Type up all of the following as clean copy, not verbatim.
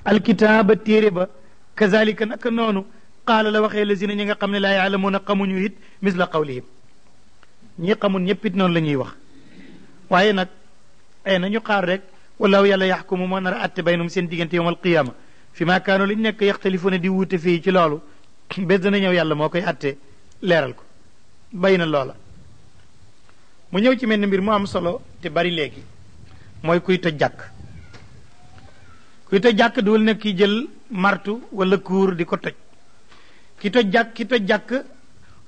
alkitaaba téere ba kazalika naka noonu qaala la waxee lazina ñi nga xam ne laa yaalamuuna xamuñu it misla qawlihim ñi xamul ñëpp it noonu la ñuy wax waaye nag ay nañu xaar rek wallahu yàlla yaxkumu moo nar a atte baynum seen diggante yowm alqiyama fi maa kaanu liñ nekk yaxtalifuuna di wuute fii ci loolu bés dana ñëw yàlla moo koy atte leeral ko bay na loola mu ñëw ci mel ni mbir mu am solo te bari léegi mooy kuy toj jàkk kuy toj jàkk duwul ne ki jël martu wala kuur di ko toj ki toj jàkk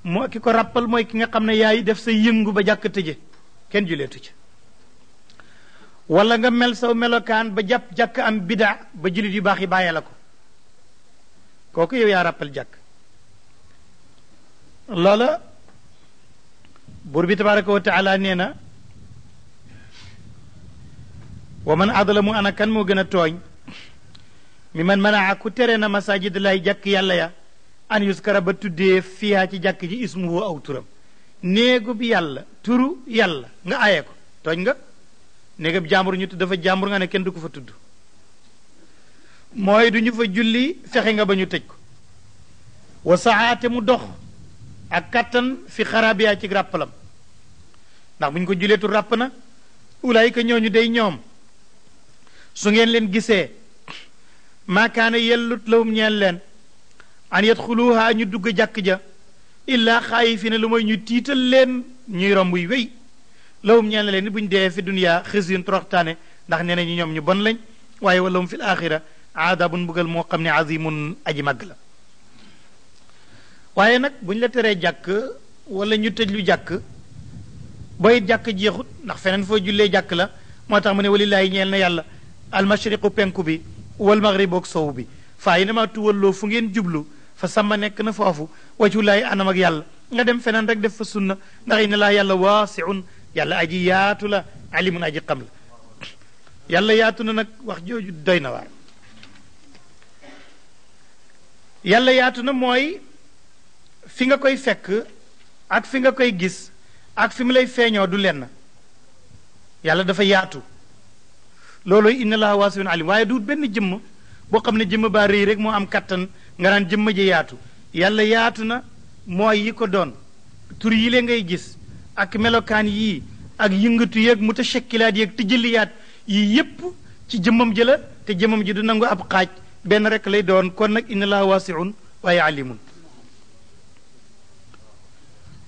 moo ki ko rappal mooy ki nga xam ne yaay def sa yëngu ba jàkk tëje kenn juleetu ci wala nga mel saw melokaan ba jàkk am bidaa ba julit yu baax yi bàyyee la ko kooku yow yaa rappal jàkk loola buur bi tabaraka wa taala nee na wa man adlamu ana kan moo gën a tooñ mi man manaa ku tere na masajid lay jàkk yàlla ya an yuskara ba tuddee fiyaa ci jàkk ji ismuhu aw turam néegu bi yàlla turu yàlla nga aye ko tooñ nga néegab jàmbur ñu tudd dafa jàmbur nga ne kenn du ko fa tudd mooy du ñu fa julli fexe nga ba ñu tëj ko wa saate mu dox ak kattan fi xarabiyaa ci ràppalam ndax bu ñu ko juleetu ràpp na ulaayika ñooñu day ñoom su ngeen leen gisee maakaana yellut lawum ñeel leen an yadxuluha ñu dugg jàkk ja illaa xaayifina lu mooy ñu tiital leen ñuy romb yu wéy lawum ñeel na leen ni bu ñu dee fi duniyaa xisyun toroxtaane ndax nee nañu ñoom ñu bon lañ waaye walahum fi l axira aadabun mbugal moo xam ne azimun aji màgg la waaye nag bu ñu la teree jàkk wala ñu tëj lu jàkk booy jàkk jeexut ndax feneen foo jullee jàkk la moo tax mu ne walillaahi ñeel na yàlla almashriqu penku bi wal maghribu ak sowu bi faa yi nama tuwalloo fu ngeen jublu fa sàmma nekk na foofu wajhulaahi anam ak yàlla nga dem feneen rek def fa sunna ndax inna laa yàlla waasiun yàlla aji yaatu la alimun aji xam la yàlla yaatu na nag wax jooju doy na waar yàlla yaatu na mooy fi nga koy fekk ak fi nga koy gis ak fi mu lay feeñoo du lenn yàlla dafa yaatu loolu inna laa waasiun alim waaye du benn jëmm boo xam ne jëmm baa rëy rek moo am kattan nga naan jëmm ji yaatu yàlla yaatu na mooy yi ko doon tur yi le ngay gis ak melokaan yii ak yëngatu yeeg mutashakkilaat yeeg tijaliyaat yii yépp ci jëmmam ji la te jëmmam ji du nangu ab xaaj benn rek lay doon kon nag inna laa waasiun waaye alimun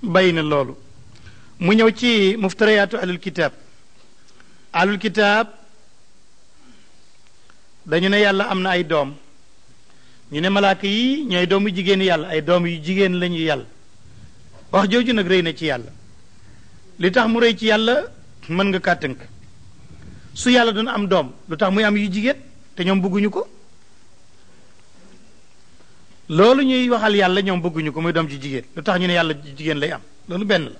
bàyyi na loolu mu ñëw ci muftariyaatu ahlul kitaab dañu ne yàlla am na ay doom ñu ne malaaka yi ñooy doomu jigéen yàlla ay doom yu jigéen lañu yàlla wax jooju nag rëy na ci yàlla li tax mu rëy ci yàlla mën nga kaa tënk su yàlla doon am doom lu tax muy am yu jigéen te ñoom bëgguñu ko loolu ñuy waxal yàlla ñoom bëgguñu ko muy doom ci jigéen lu tax ñu ne yàlla jigéen lay am loolu benn la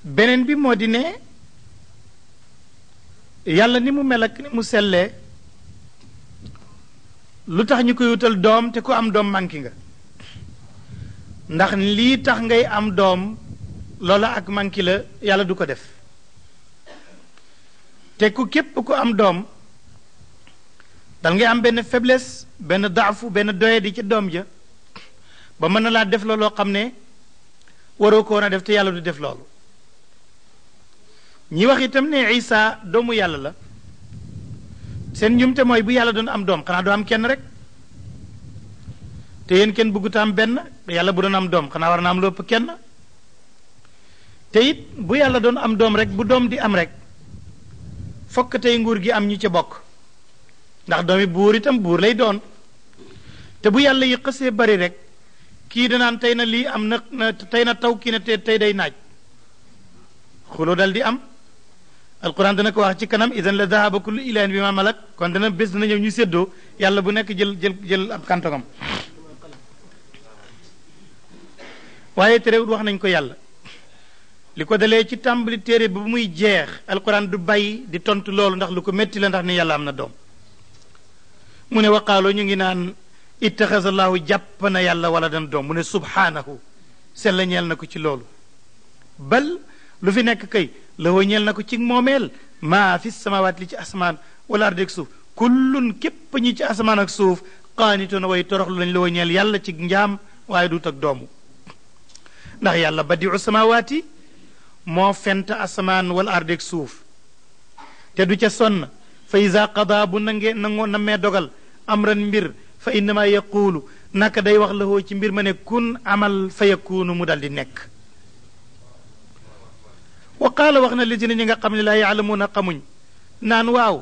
beneen bi moo di ne yàlla ni mu mel ak ni mu sellee lu tax ñu koy wutal doom te ku am doom manqué nga ndax lii tax ngay am doom loola ak manqué la yàlla du ko def te ku képp ku am doom dal ngay am benn faiblesse benn daafu benn doye di ci doom ja ba mën na laa def looloo xam ne waroo ko woon a def te yàlla du def loolu ñi wax itam ne Isa doomu yàlla la seen njumte mooy bu yàlla doon am doom xanaa doo am kenn rek te yéen kenn bëggut am benn yàlla bu doon am doom xanaa war na am lépp kenn te it bu yàlla doon am doom rek bu doom di am rek fokk tey nguur gi am ñu ca bokk ndax doomi buur itam buur lay doon te bu yàlla yi xësee bari rek kii danaan tey na lii am na tey na taw kii na tey day naaj xuloo dal di am alquran dana ko wax ci kanam idan la dahaba kullu ilahin bi ma malak kon dana bés dana ñëw ñu séddoo yàlla bu nekk jël ab kantongam waaye terewul wax nañ ko yàlla li ko dalee ci tàmbali téere ba muy jeex alquran du bàyyi di tontu loolu ndax lu ko métti la ndax ne yàlla am na doom mu ne waqaaloo ñu ngi naan ittaxasallahu jàpp na yàlla wala dan doom mu ne subhaanahu sell ñeel na ko ci loolu bal lu fi nekk kay la woo ñeel na ko ci moomeel maa fi samawaat li ci asmaan wala ardi ak suuf kullun képp ñi ci asamaan ak suuf qaanitoona way toroxlu lañ la wa ñeel yàlla ci njaam waaye du tag doomu ndax yàlla badiu samawaati moo fent asamaan wal ardi ak suuf te du ca sonn fa ida qada bu nangoo nammee dogal amran mbir fa innama yaquulu naka day wax la ci mbir ma ne kun amal fa yakuunu mu dal di nekk wa qaala wax na lisina ñi nga xam ne laa yaalamuuna xamuñ naan waaw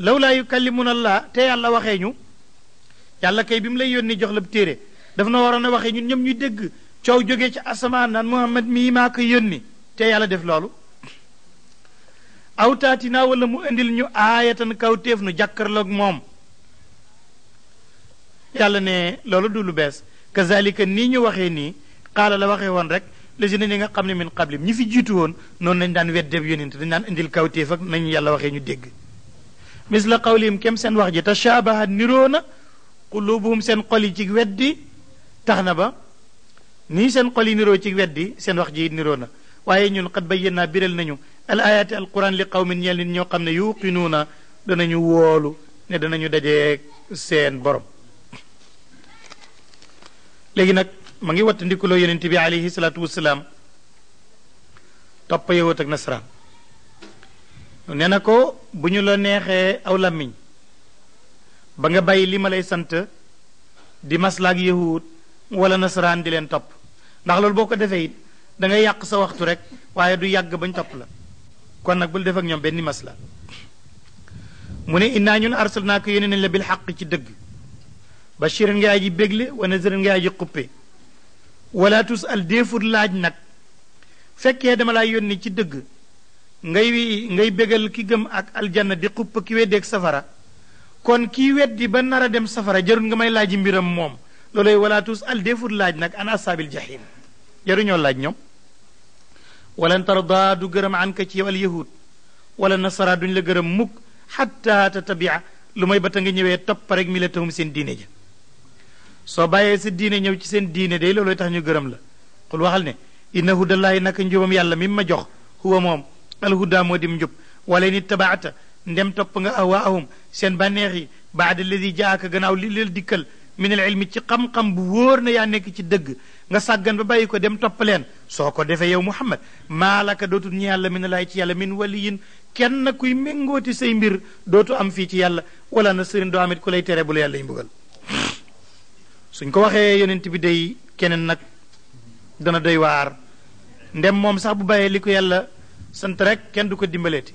law laa yukallimuna allah te yàlla waxee ñu yàlla kay bi mu lay yónni jox la téere daf na waroon a waxee ñun ñoom ñu dégg coow jógee ci asamaan naan muhammad mii maa ko yónni te yàlla def loolu aw taatinaa wala mu indil ñu aayatan kawtéef nu jàkkarloog moom yàlla ne loolu du lu bees kazalika nii ñu waxee nii xaala la waxee woon rek lésina ñi nga xam ne min qablim ñi fi jiitu woon noonu nañ daan weddeb yónent dañ daan indil kawtéef ak nañu yàlla waxee ñu dégg misla qawlihim kem seen wax ji tashabahat niroo na qulubuhum seen xol yi ci weddi tax na ba nii seen xol yi niroo ci weddi seen wax ji niroo na waaye ñun qad bayyana biral nañu al ayaati al quran li qawmin ñeel nit ñoo xam ne yuqinuuna danañu woolu ne danañu dajee seen borom léegi nag ma ngi wattandikuloo yonent bi alayhi salaatu wassalaam topp yawut ak nasaraan nee na ko bu ñu la neexee aw làmmiñ ba nga bàyyi li ma lay sant di maslaak yahud wala nasaraan di leen topp ndax loolu boo ko defee it da ngay yàq sa waxtu rek waaye du yàgg bañ topp la kon nag bul def ak ñoom benn masla mu ne innaa ñun arsalnaaka yónni nañ la bil xaq ci dëgg bashiran nga aji bégle wa naziran nga aji xuppe wala tusal déefut laaj nag fekkee dama laa yónni ci dëgg ngay bégal ki gëm ak aljanna di xupp ki weddeeg safara kon kii weddi ba nar a dem safara jarul nga may laaji mbiram moom looloy wala tusal déefut laaj nag an asaabil jahim jaruñoo laaj ñoom walan tarda du gërëm anka ci yow al yahud wala nasara duñ la gërëm mukk xatta tatabia lu may ba ta nga ñëwee topp rek millatahum seen diine ja soo bàyyee sa diine ñëw ci seen diine day looloy tax ñu gërëm la xul waxal ne inna hudallaahi naka njubam yàlla mi ma jox huwa moom alhuda moo dim njub wala ni tabaata ndem topp nga ahwaahum seen bànneex yi baada alladi jaaka gannaaw li leen dikkal min al ilmi ci xam-xam bu wóor na yaa nekk ci dëgg nga sàggan ba bàyyi ko dem topp leen soo ko defee yow muhammad maalaka dootul ñi yàlla min laay ci yàlla min waliyin kenn kuy méngooti say mbir dootu am fii ci yàlla wala na sëriñ doo amit ku lay tere bu la yàlla yi mbugal suñ ko waxee yonent bi day keneen nag dana doy waar ndem moom sax bu bàyyee li ko yàlla sant rek kenn du ko dimbaleeti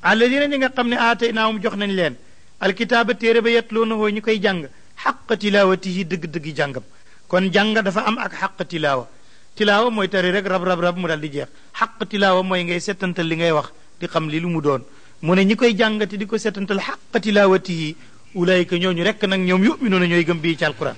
alladina ñi nga xam ne aataynaahum jox nañ leen alkitaaba téere ba yatluunahu ñu koy jàng xaqa tilaawatihi dëgg-dëggi jàngam kon jàng dafa am ak xaq tilaawa mooy tari rek rab mu dal di jeex xaq tilaawa mooy ngay settantal li ngay wax di xam li lu mu doon mu ne ñi koy jàngati di ko settantal xaq tilaawatihi ulaayika ñooñu rek nag ñoom yuminuuna ñooy gëm bii ci alquran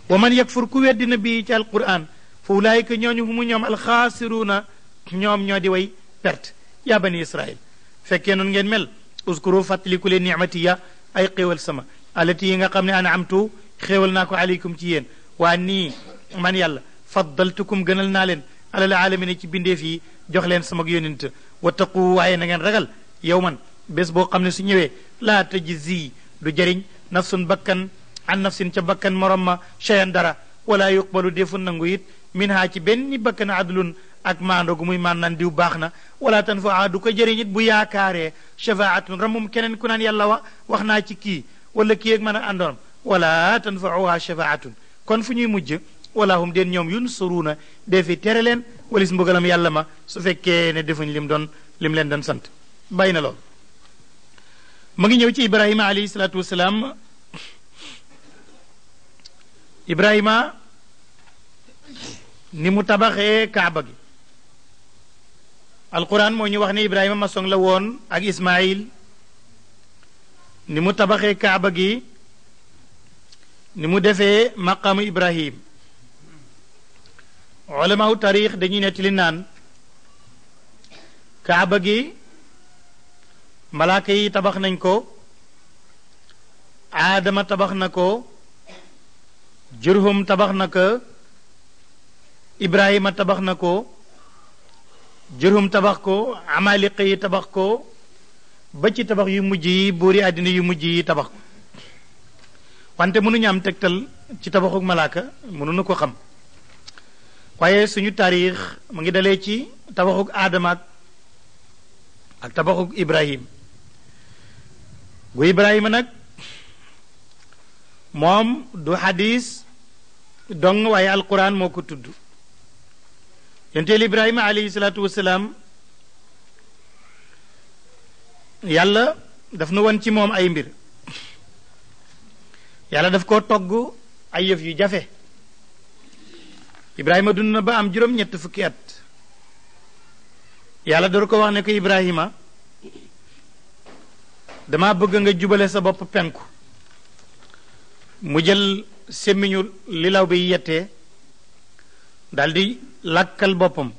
wa man yakfur ku weddina bii ci alquran fa ulaayika ñooñu humu ñoom alxaasiruuna ñoom ñoo di way perte yaa bani israil fekkee noonu ngeen mel uskuru fàttaliku leen nicmatiya ay xéewal sama alati yi nga xam ne anamtu xéewal naa ko aleykum ci yéen waa nii man yàlla faddaltukum gënal naa leen alal aalamina ci bindeef yi jox leen sama yónent wattaqu waaye na ngeen ragal yow man bés boo xam ne su ñëwee laa tajzi du jëriñ nafsun bakkan an nafsin ca bakkan morom ma cheyan dara wala yuqbalu defu nangu it min ha ci benn bakkan adlun ak maandogu muy maan naan diw baax na wala tanfaa du ko jëriñ it bu yaakaaree shafaatun ramum keneen ku naan yàlla wax naa ci kii wala kii ak mën a àndoon wala tanfauha shafaatun kon fu ñuy mujj wala hum den ñoom yunsuruuna defi tere leen walis mbugalam yàlla ma su fekkee ne defuñ lim leen doon sant bàyyi na lool mu ngi ñëw ci ibrahima alayhi salaatu wasalaam ibrahima ni mu tabaxee kaaba gi alquran moo ñu wax ne ibrahima maçon la woon ak ismail ni mu tabaxee kaaba gi ni mu defee maqaamu ibrahim ulamaaw taarix dañuy nettali naan kaaba gi malaaka yi tabax nañ ko aadama tabax na ko jurhum tabax na ko ibrahima tabax na ko Jurhum tabax ko Amaliqa yi tabax ko ba ci tabax yu mujj yi buuri àddina yu mujj yi tabax ko wante mënuñu am tegtal ci tabaxuk malaaka mënuñu ko xam waaye suñu taarix mu ngi dalee ci tabaxuk aadama ak tabaxuk Ibrahim gu Ibrahima nag moom du xadis dong waaye alquran moo ko tudd yenteel Ibrahima alayhi salaatu wasalaam yàlla daf nu won ci moom ay mbir yàlla daf koo togg ay yëf yu jafe Ibrahima dund na ba am juróom-ñett fukki at yàlla door ko wax ne ko Ibrahima dama bëgg nga jubale sa bopp penku mu jël semmiñu li law bi yettee daldi lakkal boppam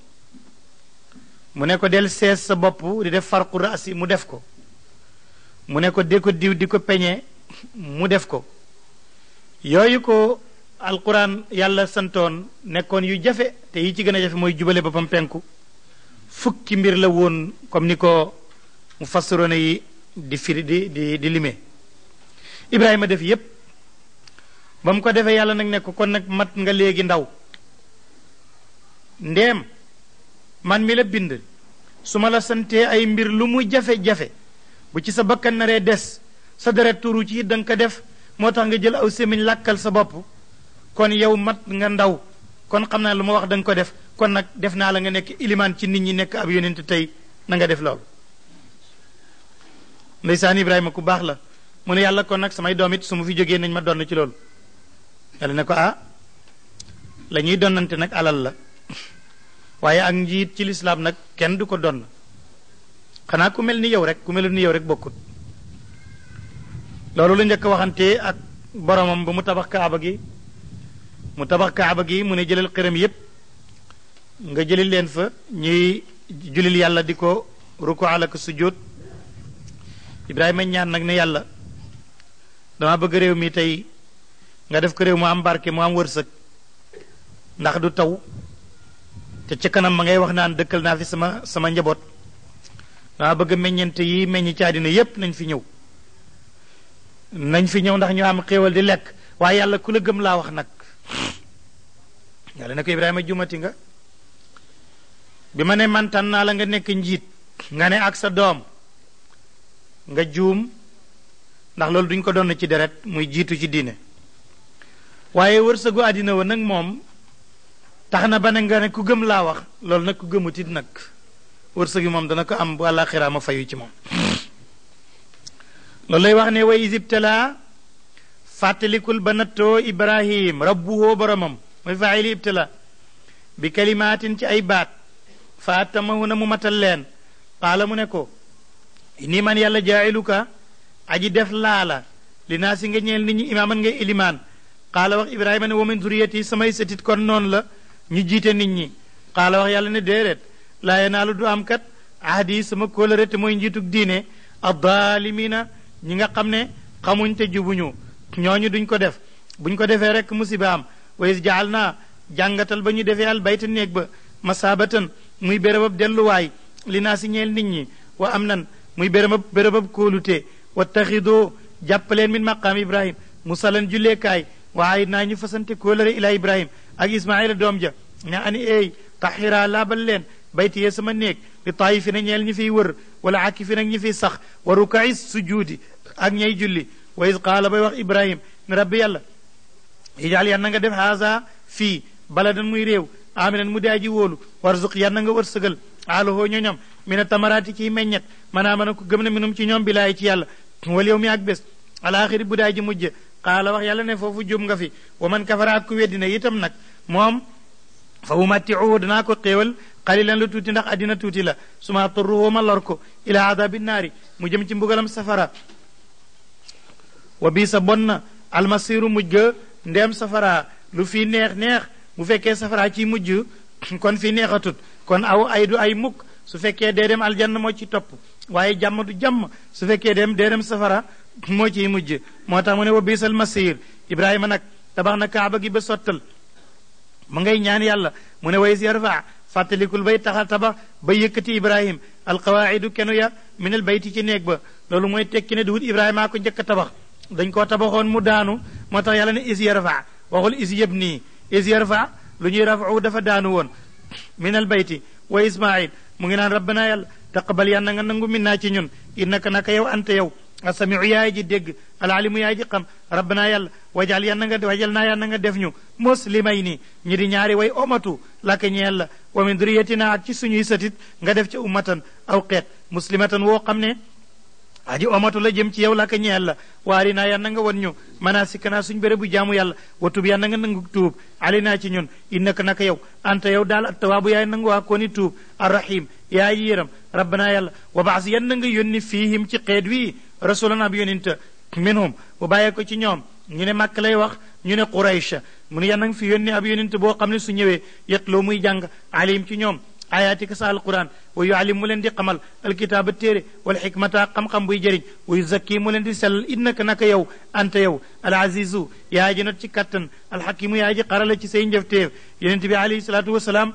mu ne ko del sees sa bopp di def farqu raasi mu def ko mu ne ko di ko diw di ko peñe mu def ko yooyu ko alquran yàlla santoon nekkoon yu jafe te yi ci gën a jafe mooy jubale boppam penku fukki mbir la woon comme ni ko mu fassiroone yi di firi di limee Ibrahima def yépp ba mu ko defee yàlla nag ne ko kon nag mat nga léegi ndaw ndeem man mi la bind su ma la santee ay mbir lu mu jafe-jafe bu ci sa bakkan naree des sa deret tuuru ci da nga ko def moo tax nga jël aw sémmiñ làkkal sa bopp kon yow mat nga ndaw kon xam naa lu ma wax da nga ko def kon nag def naa la nga nekk ilimaan ci nit ñi nekk ab yonent tey na nga def loolu ndeysaan Ibrahima ku baax la mu ne yàlla kon nag samay doom it su ma fi jógee nañ ma donn ci loolu yàlla ne ko la ñuy donnante nag alal la waaye ak njiit ci lislaam nag kenn du ko donn xanaa ku mel ni yow rek ku mel ni yow rek bokkut loolu la njëkk waxante ak boromam ba mu tabax kaaba gi mu ne jëlal xërëm yépp nga jëlil leen fa ñuy julil yàlla di ko ruku ala ko sujjóot Ibrahima ñaan nag ne yàlla dama bëgg réew mi tey nga def ko réew mu am barke mu am wërsëg ndax du taw te ca kanam ma ngay wax naan dëkkal naa fi sama njaboot dama bëgg meññente yi meññ ci àddina yépp nañ fi ñëw ndax ñu am xéewal di lekk waaye yàlla ku la gëm laa wax nag yàlla ne ko Ibrahima jumati nga bi ma ne man tànn naa la nga nekk njiit nga ne ak sa doom nga juum ndax loolu duñ ko doon ci deret muy jiitu ci diine waaye wërsëgu àddina wa nag moom tax na ba ne nga ne ku gëm laa wax loolu nag ku gëmutit nag wërsëg yi moom dana ko am bu àllaaxira ma fayu ci moom loolu lay wax ne wa isibtala fàttalikul ba nattoo Ibrahim rabbuhoo boromam mooy faayili ibtala bi kalimaatin ci ay baat fa attamahu na mu matal leen qaala mu ne ko nii man yàlla jaa'iluka aji def laala li naa si nga ñeel nit ñi imaaman ngay ilimaan qaala wax Ibrahima ne wa min zuriyati samay sëtit kon noonu la ñu jiite nit ñi qaala wax yàlla ne déedéet laa yanaalu du am kat ahdi sama kóolëre te mooy njiitug diine addaalimina ñi nga xam ne xamuñ te jubuñu ñooñu duñ ko def buñ ko defee rek musiba am wa is jaal naa jàngatal ba ñu defee al bayta néeg ba masaabatan muy bérébab delluwaay li naa si ñeel nit ñi wa am nan muy bérébab kóolute wa taxidoo jàppaleen min maqaam Ibrahim musalan julleekaay waaye naa ñu fasante kóolëre ila Ibrahim ak Ismaila doom ja ne ani eey taxira laabal leen bayti yee sama néeg li taayifi na ñeel ñi fiy wër wala akifi nag ñi fiy sax wa rukaais sujuudi ak ñay julli wa is qaala bay wax Ibrahim ne rabbi yàlla ijaal yan na nga def haasa fii baladan muy réew aminan mu daaji wóolu warzuq yan na nga wërsëgal aalahoo ñoñom mina tamaraati ciy meññet manaa mën a ko gëm na minum ci ñoom bilaay ci yàlla wal yow mi ak bés alaaxiri bu daaji mujj qaala wax yàlla ne foofu jum nga fi wa man kafara ak ku weddina itam nag moom fa umattiuhu danaa ko xéewal xalilan lu tuuti ndax addina tuuti la suma turruhu ma lor ko ila adabi naari mu jëm ci mbugalam safara wa bii sa bon na almasiru mujj ga ndeem safara lu fii neex bu fekkee safara ci mujj kon fii neexatut kon aw ay du ay mukk su fekkee dee dem aljanna moo ci topp waaye jàmm du jàmm su fekkee dee dem safara moo ciy mujj moo tax mu ne wa biisal masir Ibrahima nag tabax na kaaba gi ba sottal mu ngay ñaan yàlla mu ne ways yarfa fàttalikul bay taxal tabax ba yëkkati ibrahim alqawaidu kenu ya min al bayti ci néeg ba loolu mooy tekki ne duhut ibrahima ko njëkk a tabax dañ koo tabaxoon mu daanu moo tax yàlla ne is yarfa waxul is yabni is yarfa lu ñuy rafu dafa daanu woon min al bayti wa ismail mu ngi naan rabbana yàlla taqabal yàlla nga nangu min naa ci ñun innaka naka yow anta yow asamiu yaay ji dégg alalimu yaay ji xam rabbana yàlla wajal naa yàlla nga def ñu muslimay ni ñi di ñaari way omatu laka ñeel la wa min duriyatina ak ci suñuy satit nga def ci ummatan aw xeet muslimatan woo xam ne aji omatu la jëm ci yow laka ñeel la waari naa yàlla nga won ñu manasikana suñ béré bu jaamu yàlla watub yàlla nga nangu tuub ali naa ci ñun innaka naka yow anta yow daal at tawaabu yaay nangu waa kooni tuub arrahim yaay yéram rabbana yàlla wa baas yan nga yónni fiihim ci xeet wi rasulan ab yóninta minhum bu bàyyee ko ci ñoom ñu ne màkk lay wax ñu ne quraysh mu ne yan nga fi yónni ab yóninta boo xam ne su ñëwee yetloo muy jàng alim ci ñoom ayatika sa alquran wa yualim mu leen di xamal alkitaaba téere wal xikmata xam-xam buy jëriñ wa yuzakki mu leen di sellal innaka naka yow anta yow al azizu yaa ji not ci kattan alxakimu yaa ji xarala ci say njëfteef yonent bi alayhi salaatu wasalaam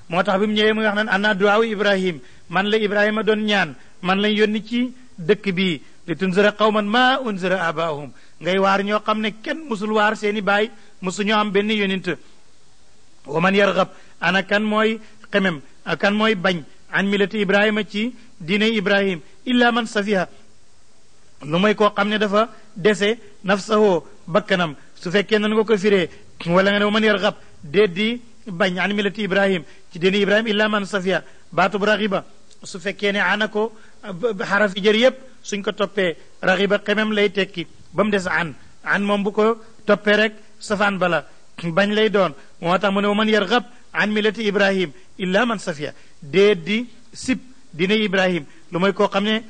moo tax bi mu ñëwee muy wax naan ana duwaawu ibrahim man la ibrahima doon ñaan man lañ yónni ci dëkk bii li tunzira qawman ma unzira abaahum ngay waar ñoo xam ne kenn musul waar seeni baay musuñoo am benn yonent wa man yargab ana kan mooy xemem kan mooy bañ an milati ibrahima ci diine ibrahim illa man safiha lu mooy koo xam ne dafa dese nafsahoo bakkanam su fekkee nan nga ko firee wala nga ne wa man yargab déet di bañ an milati ibrahim ci diine ibrahim illa man safiha baatub raxiba su fekkee ne ana ko xarafi jër yépp suñ ko toppee raxiba xemem lay tekki ba mu des an moom bu ko toppee rek safaan bala bañ lay doon moo tax mu ne wa man yargab an millati ibrahim illa man safiya déet di sib dina ibrahim lu mooy koo xam ne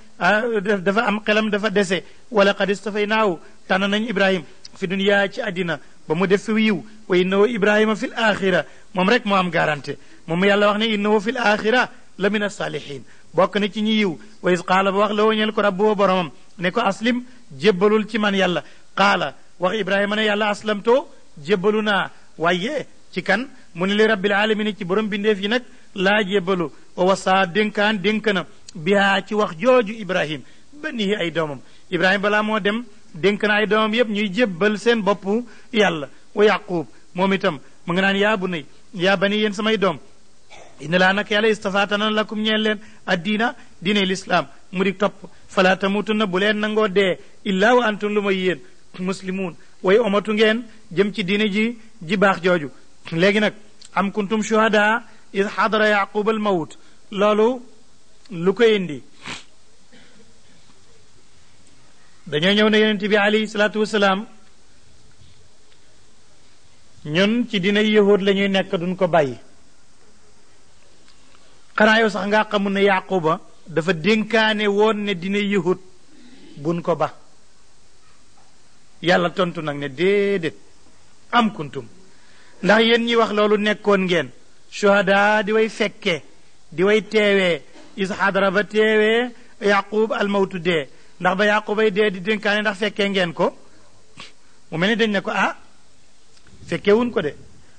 dafa am xelam dafa dese wala qad istafaynaahu tànn nañ ibrahim fi dunya ci àddina ba mu def fi yiw wa innahu ibrahima fi l axira moom rek moo am garanté moom yàlla wax ne innahu fi l axira la min asalihin bokk na ci ñi yiw wa is qaala ba wax la woñeel ko rabbuhu boromam ne ko aslim jébbalul ci man yàlla qaala wax ibrahima ne yàlla aslamtoo jébbalu naa waaye ci kan mu ne li rabbil alamin ci borom bindeef yi nag laa jébbalu wa wasaa dénkaan dénk na bihaa ci wax jooju ibrahim banihi ay doomam ibrahima balaa moo dem dénk na ay doomam yépp ñuy jébbal seen bopp yàlla wa yaqub moom itam mu nga naan yaa bunay yaa bani yéen samay doom inna laa nag yàlla istafaatana lakum ñeen leen addiina diine l'islam mu di topp fala tamutunna bu leen nangoo dee illaa wa antum lu may yéen muslimuun way omatu ngeen jëm ci diine ji baax jooju léegi nag am kuntum shuhada id xadara yaqub al mawt loolu lu ko indi dañoo ñëw ne yonent bi alayhi salaatu wasalaam ñun ci diine yahud la ñuy nekk duñ ko bàyyi xanaa yow sax nga xamul ne yaquba dafa dénkaane woon ne diine yahud buñ ko ba yàlla tontu nag ne déedéet am kuntum ndax yéen ñi wax loolu nekkoon ngeen shuhada di way fekke di way teewee is xadara ba teewee yaqub almawtu dee ndax ba yaqubay dee di dénkaane ndax fekkee ngeen ko mu mel ni dañ ne ko fekkewuñ ko de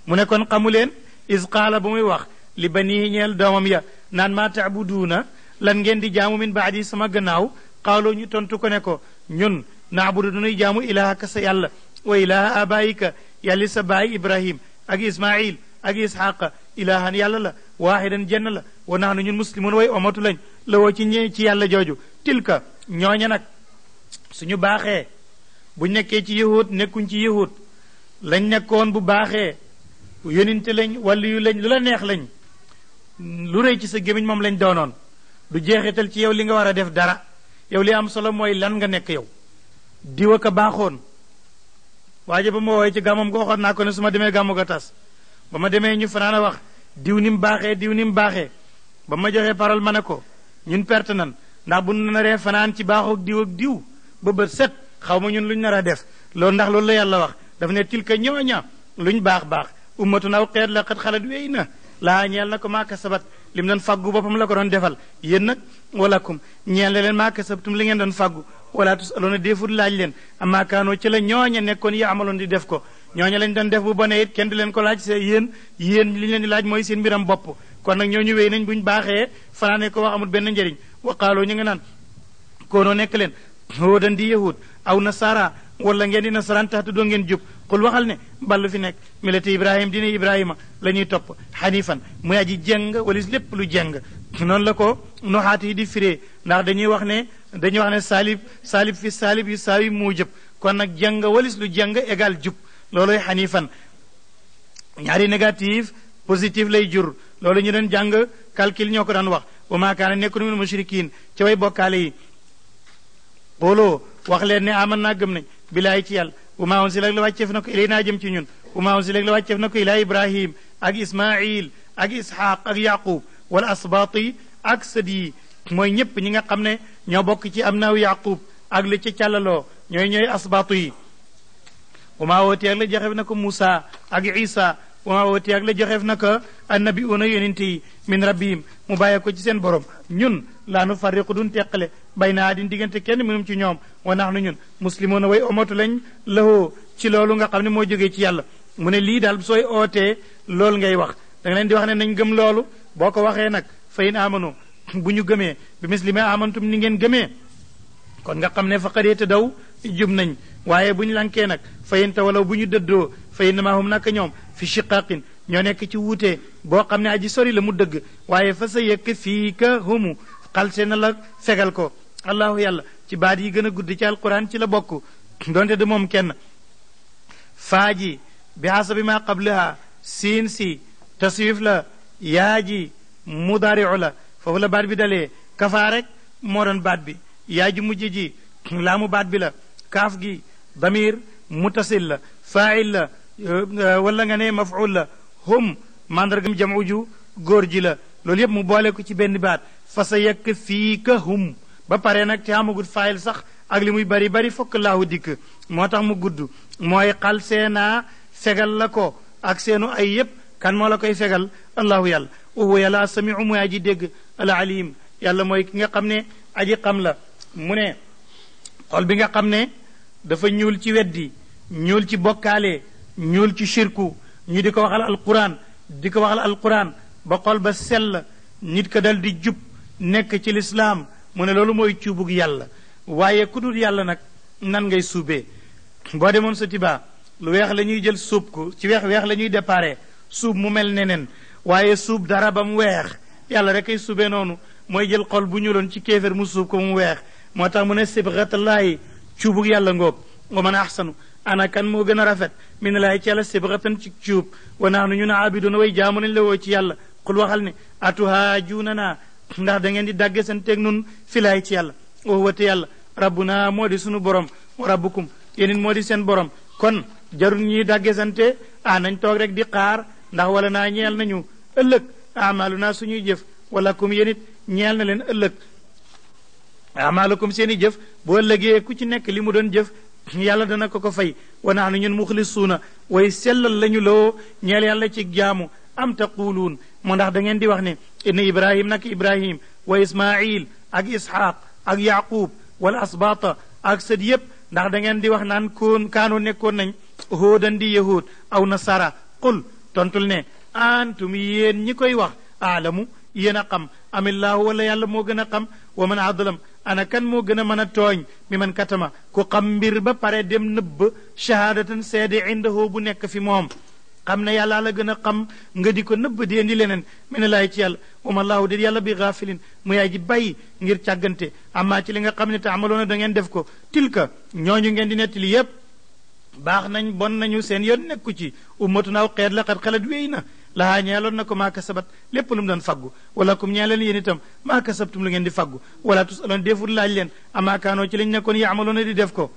mu ne kon xamu leen is qaala bu muy wax li banihi ñeel doomam ya naan maa taabuduuna lan ngeen di jaamu min baadi sama gannaaw xaaloo ñu tontu ko ne ko ñun naabudu dunuy jaamu ilahaka sa yàlla wa ilaha abaayika yàlli sa baay ibrahim ak ismail ak isxaqa ilahan yàlla la waaxidan jenn la wa naxnu ñun muslimun way omatu lañ la woo ci yàlla jooju tilka ñooña nag suñu baaxee buñ nekkee ci yahud nekkuñ ci yahud lañ nekkoon bu baaxee yoninte lañ wàllu yu lañ lu la neex lañ lu rëy ci sa gémmiñ moom lañ doonoon du jeexital ci yow li nga war a def dara yow li am solo mooy lan nga nekk yow diwa ka baaxoon waaje ba ma woowee ci gàmmam ko waxoon naa ko ne su ma demee gàmmu ga tas ba ma demee ñu fanaan a wax diw ni mu baaxee diw ni mu baaxee ba ma joxee parole ma ne ko ñun perte nan ndax bu nu naree fanaan ci baaxoog diw ak diw ba bët set xaw ma ñun luñ nar a def loolu ndax loolu la yàlla wax daf ne tilka ñooña luñ baax baax ummatun aw xeet la xat xalat wéy na laa ñeel na ko maaka sabat lim doon faggu boppam la ko doon defal yéen nag walakum ñeel na leen maaka sabtum li ngeen doon faggu wala tusaloona déeful laaj leen amma kaanoo ci la ñooña nekkoon yi amaloon di def ko ñooñu lañ doon def bu bonee it kenn du leen ko laaj see yéen li leen di laaj mooy seen mbiram bopp kon nag ñooñu wéy nañ buñ baaxee fanaane ko wax amul benn njëriñ waqaaloo ñu nga naan koonoo nekk leen hóodan di yahud aw nasara wala ngeen di nasaraan taxte doo ngeen jub xul waxal ne ballu fi nekk milati ibrahim dina ibrahima la ñuy topp xanifan muy aji jeng walis lépp lu jeng noonu la ko noxaat yi di firee ndax dañuy wax ne saalib fi saalib yu saawi moo jëb kon nag jeng walis lu jeng égal jub looloy xanifan ñaari négatif positif lay jur loolu ñu doon jàng calcul ñoo ko daan wax wa maa kaana nekkunu min mushrikiin ci way bokkaale yi xooloo wax leen ne aman naa gëm nañ bilaay ci yàlla wa maa unzila la wàcceef na ko ilay naa jëm ci ñun wa maa unzila la wàcceef na ko ilaa ibrahim ak ismail ak isxaq ak yaqub wala asbaati ak sët yi mooy ñëpp ñi nga xam ne ñoo bokk ci am naaw yaqub ak li ci càllaloo ñooy asbaatu yi wa maa wootee ak la joxeef na ko Moussa ak Isa wa maa wootee ak la joxeef na ko annabiuuna yonente yi min rabbihim mu bàyyee ko ci seen borom ñun laa nu farriqu dun teqale bay naa din diggante kenn minum ci ñoom wa nax nu ñun muslimoona way omatu lañ lahoo ci loolu nga xam ne moo jógee ci yàlla mu ne lii daal sooy ootee loolu ngay wax da nga leen di wax ne nañ gëm loolu boo ko waxee nag fa in amano bu ñu gëmee bi muslime amantum ni ngeen gëmee kon nga xam ne faqad ihtadaw jub nañ waaye bu ñu lankee nag fa in tawalaw bu ñu dëddoo fa innamaa hum naka ñoom fi shiqaqin ñoo nekk ci wuute boo xam ne aji sori la mu dëgg waaye fa sa yëkk fii ka humu xalse na la fegal ko allahu yàlla ci baat yi gën a gudd ci alquran ci la bokk donte de moom kenn faaji bi hasabi ma qablaha siin si taswif la yaa ji mudaariu la foofu la baat bi dalee kafaa rek moo doon baat bi yaa ji mujj ji laamu baat bi la kaaf gi damir mutasil la faa'il la wala nga ne maf'ul la hum mandargam jamu ju góor ji la loolu yëpp mu boole ko ci benn baat fa sa yekk fii ka hum ba pare nag te amagut faayil sax ak li muy bari bari fokk laahu dikk moo tax mu gudd mooy xal seenaa fegal la ko ak seenu ay yépp kan moo la koy fegal allahu yàlla uhu yàlla samiu mooy aji dégg al alim yàlla mooy ki nga xam ne aji xam la mu ne xol bi nga xam ne dafa ñuul ci weddi ñuul ci bokkaale ñuul ci shirku ñu di ko waxal alquran ba xol ba sell nit ko dal di jub nekk ci lislaam mu ne loolu mooy cuubug yàlla waaye ku dul yàlla nag nan ngay suubee boo demoon sa tibaa lu weex la ñuy jël suub ko ci weex la ñuy déparé suub mu mel neneen waaye suub dara ba mu weex yàlla rek ay suubee noonu mooy jël xol bu ñuuloon ci kéefér mu suub ko mu weex moo tax mu ne sibghatallaahi cuubug yàlla ngoog wa man ahsanu ana kan moo gën a rafet min laahi ci yàlla sibghatan ci cuub wa nahnu ñun aabiduna way jaamu nañ la woo ci yàlla xul waxal ne atuhaajunana ndax da ngeen di dàgge seen teeg nun filaay ci yàlla wa huwa te yàlla rabbuna moo di sunu borom wa rabbukum yéen moo di seen borom kon jarul ñuy dàgge sante nañ toog rek di xaar ndax wala naa ñeel nañu ëllëg amaluna suñuy jëf wala kum yéen it ñeel na leen ëllëg amalukum seen i jëf bu ëllëgee ku ci nekk li mu doon jëf yàlla dana ko fay wa nahnu ñun muxlisuuna way sellal lañu loo ñeel yàlla ci jaamu am taquluun moo ndax da ngeen di wax ne inna ibrahim nak ibrahim wa ismail ak ishaq ak yaqub wala asbata ak sët yépp ndax da ngeen di wax naan kaanoo nekkoon nañ hóodan di yahud aw nasara qul tontul ne antum yéen ñi koy wax aalamu yéen a xam amillaahu wala yàlla moo gën a xam wa man adlam ana kan moo gën a mën a tooñ mi man katama ku xam mbir ba pare dem nëbb shahaadatan seede indahu bu nekk fi moom xam ne yàlla la gën a xam nga di ko nëbb di indi leneen mi ne laay ci yàlla wama laahu di yàlla bi gaafilin mu yaay ji bàyyi ngir càggante amaa ci li nga xam ne te amaloona da ngeen def ko tilka ñooñu ngeen di nettali yépp baax nañ bon nañu seen yoon nekku ci ummatu naaw xeet la xat xalat wéy na lahaa ñeeloon na ko maa kasabat lépp lu mu doon faggu wala kum ñee leen yéen itam maa kasabtum lu ngeen di faggu wala tusaloon deful laaj leen amaa kaanoo ci lañ nekkoon yaamaloona di def ko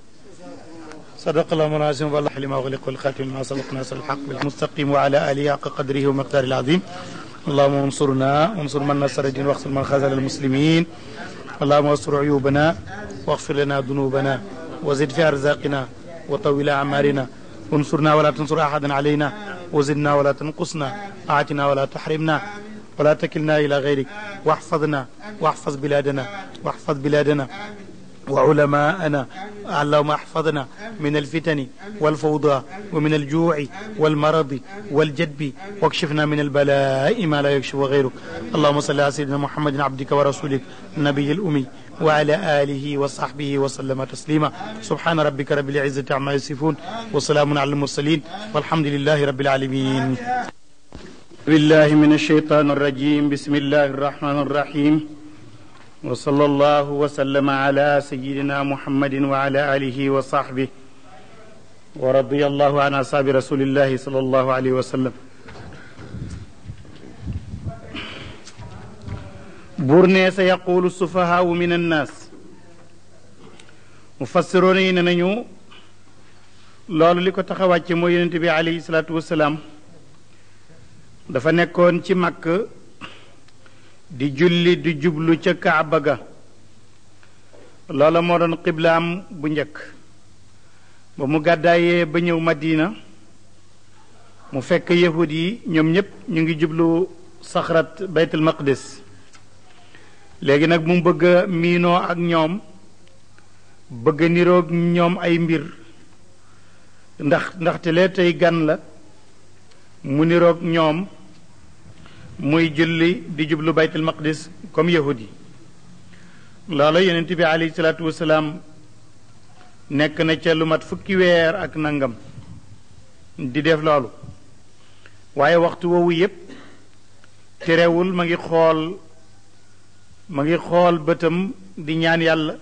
صدق الله العظيم والله لما أغلق والخاتم لما سبق ناصر الحق بالمستقيم وعلى آله حق قدره ومقداره العظيم اللهم انصرنا وانصر من نصر الدين واخذل من خذل المسلمين اللهم استر عيوبنا واغفر لنا ذنوبنا وزد في أرزاقنا وطول أعمارنا انصرنا ولا تنصر أحدا علينا وزدنا ولا تنقصنا أعتنا ولا تحرمنا ولا تكلنا إلى غيرك واحفظنا واحفظ بلادنا وعلماءنا اللهم احفظنا من الفتن والفوضى ومن الجوع والمرض والجدب واكشفنا من البلاء ما لا يكشف غيرك اللهم صل على سيدنا محمد عبدك ورسولك النبي الأمي وعلى آله وصحبه وسلم تسليما سبحان ربك رب العزة عما يصفون وسلام على المرسلين والحمد لله رب العالمين بالله من الشيطان الرجيم بسم الله الرحمن الرحيم وصلى الله وسلم على سيدنا محمد وعلى آله وصحبه ورضي الله عن أصحاب رسول الله صلى الله عليه وسلم بورني سيقول السفهاء من الناس مفسرون نانيو لولو ليكو تاخا واتي مو يونت بي عليه الصلاه والسلام دا فا نيكون سي مكه di julli di jublu ca kaaba ga loola moo doon xiblaam bu njëkk ba mu gàddaayee ba ñëw madina mu fekk yahud yi ñoom ñépp ñu ngi jublu saxrat baytul maqdis léegi nag mu bëgg a miinoo ak ñoom bëgg a niroog ñoom ay mbir ndaxte lee tey gan la mu niroog ñoom muy julli di jublu baytul maqdis comme yahudi loola yonent bi alayhi salaatu wasalaam nekk na ca lu mat fukki weer ak nangam di def loolu waaye waxtu woowu yépp terewul ma ngi xool bëtam di ñaan yàlla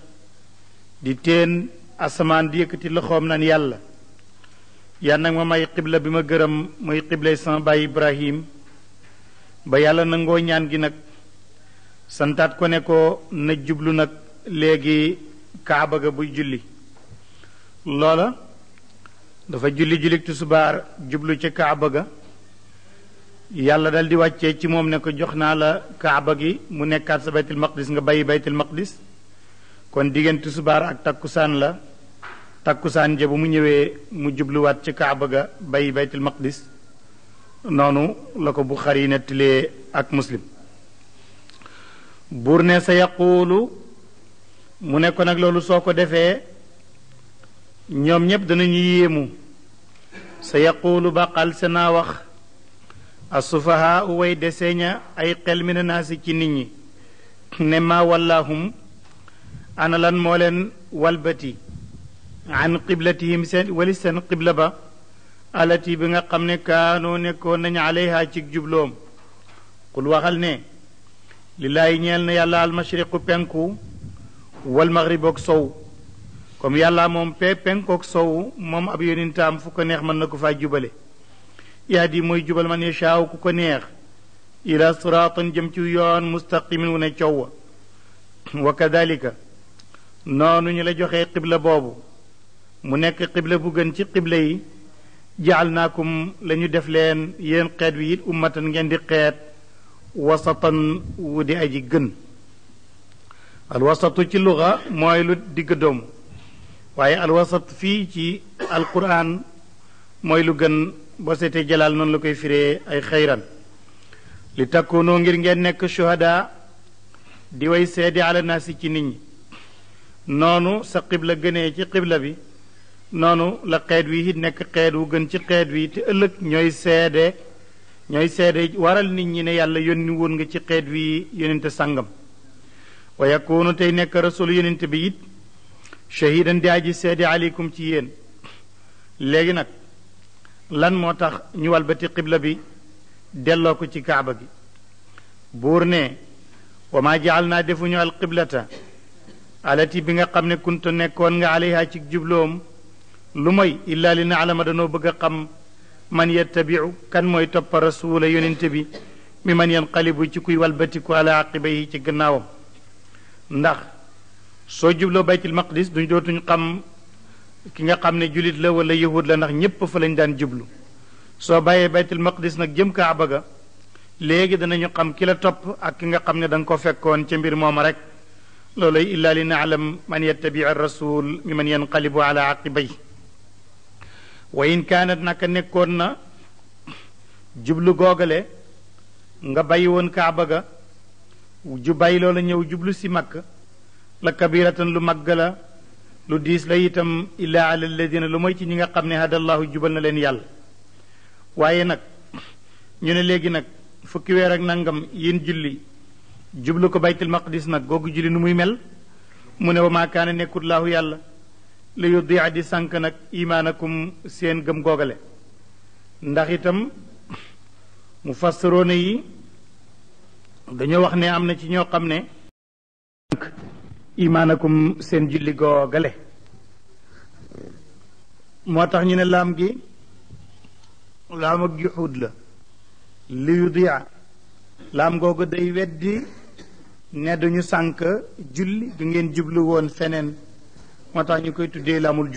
di teen asamaan di yëkkati loxoom naan yàlla yan nag ma may xibla bi ma gërëm muy xiblay sama baay Ibrahim ba yàlla nangoo ñaan gi nag santaat ko ne ko na jublu nag léegi kaaba ga buy julli loola dafa julli tusubaar jublu ca kaaba ga yàlla dal di wàccee ci moom ne ko jox naa la kaaba gi mu nekkaat sa baytul maqdis nga bàyyi baytul maqdis kon diggante tusubaar ak takkusaan la takkusaan ja bu mu ñëwee mu jubluwaat ca kaaba ga bàyyi baytul maqdis noonu la ko Buxaari nettalee ak Muslim buur ne sa yaquulu mu ne ko nag loolu soo ko defee ñoom ñépp danañu yéemu sa yaquulu baqal sa naa wax asufahaa u way deseeña ay xel mi na naasi ci nit ñi ne maa wallaahum ana lan moo leen walbati an qiblatihim seen wali seen qibla ba alati bi nga xam ne kaanoo nekkoon nañu alayha ci jubloom qul waxal ne lillaahi ñeel na yàlla almashriqu penku wal maghribook sow comme yàlla moom penkook sow moom ab yonentam fu ko neex mën na ko faa jubale yahdi mooy jubal man yashaaw ku ko neex ila siraatan jëm ci yoon mustaqimin wu ne coow wa kadalika noonu ñu la joxee xibla boobu mu nekk xibla bu gën ci xibla yi jaalnaakum la ñu def leen yéen xeet wi it ummatan ngeen di xeet wasatan wu di aji gën alwasatu ci luga mooy lu digg doomu waaye alwasat fii ci alquran mooy lu gën boo seetee jalaal noonu la koy firee ay xayran li takkunoo ngir ngeen nekk shuhada di way seede ala naasi ci nit ñi noonu sa xibla gënee ci xibla bi noonu la xeet wi it nekk xeet wu gën ci xeet wi te ëllëg ñooy seede waral nit ñi ne yàlla yónni woon nga ci xeet wi yónente sàngam wa yakunu tey nekk rasul yónente bi it shahidan di aji seede aleykum ci yéen léegi nag lan moo tax ñu walbati xibla bi delloo ko ci kaaba gi buur ne wa maa jaal naa defuñu al qiblata alati bi nga xam ne kuntu nekkoon nga alayha ci jubloom lu mooy illaa li naalama danoo bëgg a xam man yettabiu kan mooy toppa rasuula yonente bi mi man yanqalibu ci kuy walbatiku ala aqibayhi ci gannaawam ndax soo jubloo baytul maqdis duñ dootuñ xam ki nga xam ne julit la wala yahud la ndax ñépp fa lañ daan jublu soo bàyyee baytul maqdis nag jëm kaaba ga léegi danañu xam ki la topp ak ki nga xam ne da nga ko fekkoon ca mbir mooma rek looloy illaa li naalam man yettabiu rasul mi man yanqalibu ala aqibayhi wa in kaanat naka nekkoon na jublu googale nga bàyyi woon kaaba ga ju bàyyi loola ñëw jublu si makk la kabiratan lu màgg la lu diis la itam illa ala alladina lu mooy ci ñi nga xam ne hadallahu jubal na leen yàlla waaye nag ñu ne léegi nag fukki weer ak nangam yéen julli jublu ko baytul maqdis nag googu julli nu muy mel mu ne wa maa kaana nekkut laahu yàlla la yudia di sànk nag imaanakum seen gëm googale ndax itam mu fassiroona yi dañoo wax ne am na ci ñoo xam ne imaanakum seen julli googale moo tax ñu ne laam gi laam ak juxuud la li yudia laam googu day weddi ne duñu sànk julli gi ngeen jublu woon feneen moo tax ñu koy tuddee laamul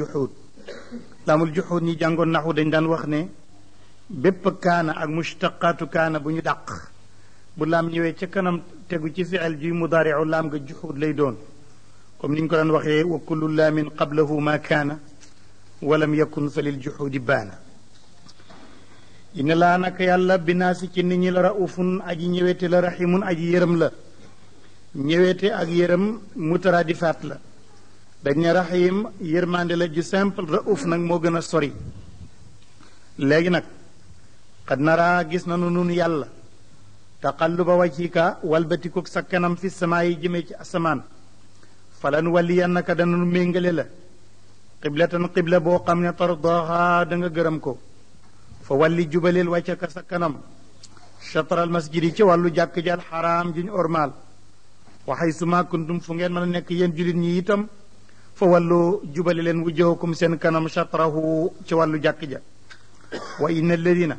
juxuud ñi jàngoon naxu dañ daan wax ne bépp kaana ak mushtaqaatu kaana bu ñu dàq bu laam ñëwee ca kanam tegu ci fi'il ji mudaari'u laam nga juxuud lay doon comme ni ñu ko daan waxee wa kullu laamin qablahu ma kaana walam yakun fa lil juxuudi baana inna laa naka yàlla binaasi ci nit ñi la raufun aji ñëweete la raximun aji yërëm la ñëweete ak yërëm mutaraadifaat la dañ ne raxim yërmande la ju simple rauf nag moo gën a sori léegi nag xad naraa gis nanu nun yàlla taqalluba wajhika walbatikook sa kanam fi samaa yi jëmee ci asamaan falan waliyannaka dananu méngale la qiblatan qibla boo xam ne tardaha da nga gërëm ko fa walli jubaleel wàccaka sa kanam chatral masjidi ci wàllu jàkk ji alxaraam juñ ormaal wa haysu ma kuntum fu ngeen mën a nekk yéen julit ñi itam fa wàllu jubale leen wujjahkum seen kanam chatrahu ci wàllu jàkk ja wa inna alladina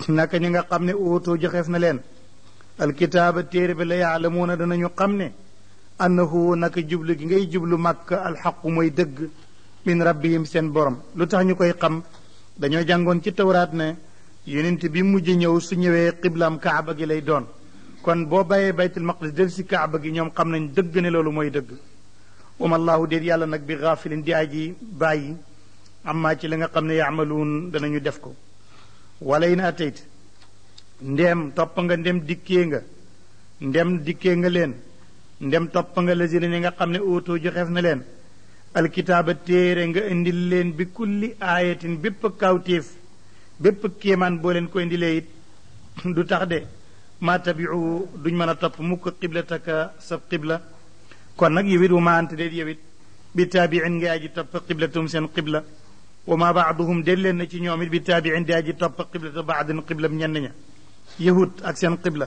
naka ñi nga xam ne ootoo joxeef na leen alkitaaba téere bi la yaalamuuna danañu xam ne annahu naka jublu gi ngay jublu màkk alxaqu mooy dëgg min rabbihim seen borom lu tax ñu koy xam dañoo jàngoon ci tawraat ne yonent bi mujj ñëw su ñëwee xiblaam kaaba gi lay doon kon boo bàyyee baytul maqdis del si kaaba gi ñoom xam nañ dëgg ne loolu mooy dëgg wama allahu déet yàlla nag bi gaafilin di aji bàyyi amma ci li nga xam ne yaamaluun danañu def ko wala in atayt ndem topp nga ndem dikkee nga leen ndem topp nga lazina ñi nga xam ne ootoo joxeef na leen alkitaaba téere nga indil leen bi kulli aayatin bépp kawtéef bépp kéemaan boo leen ko indilee it du tax de maa tabiu duñ mën a topp mukk qiblataka sa qibla kon nag yowit wa ma ante déet yowit bi taabiin nga aji topp qiblatum seen qibla wa ma baaduhum déet leen na ci ñoom it bi taabiin di aji topp qiblata baadin qibla ñenn ña yahud ak seen qibla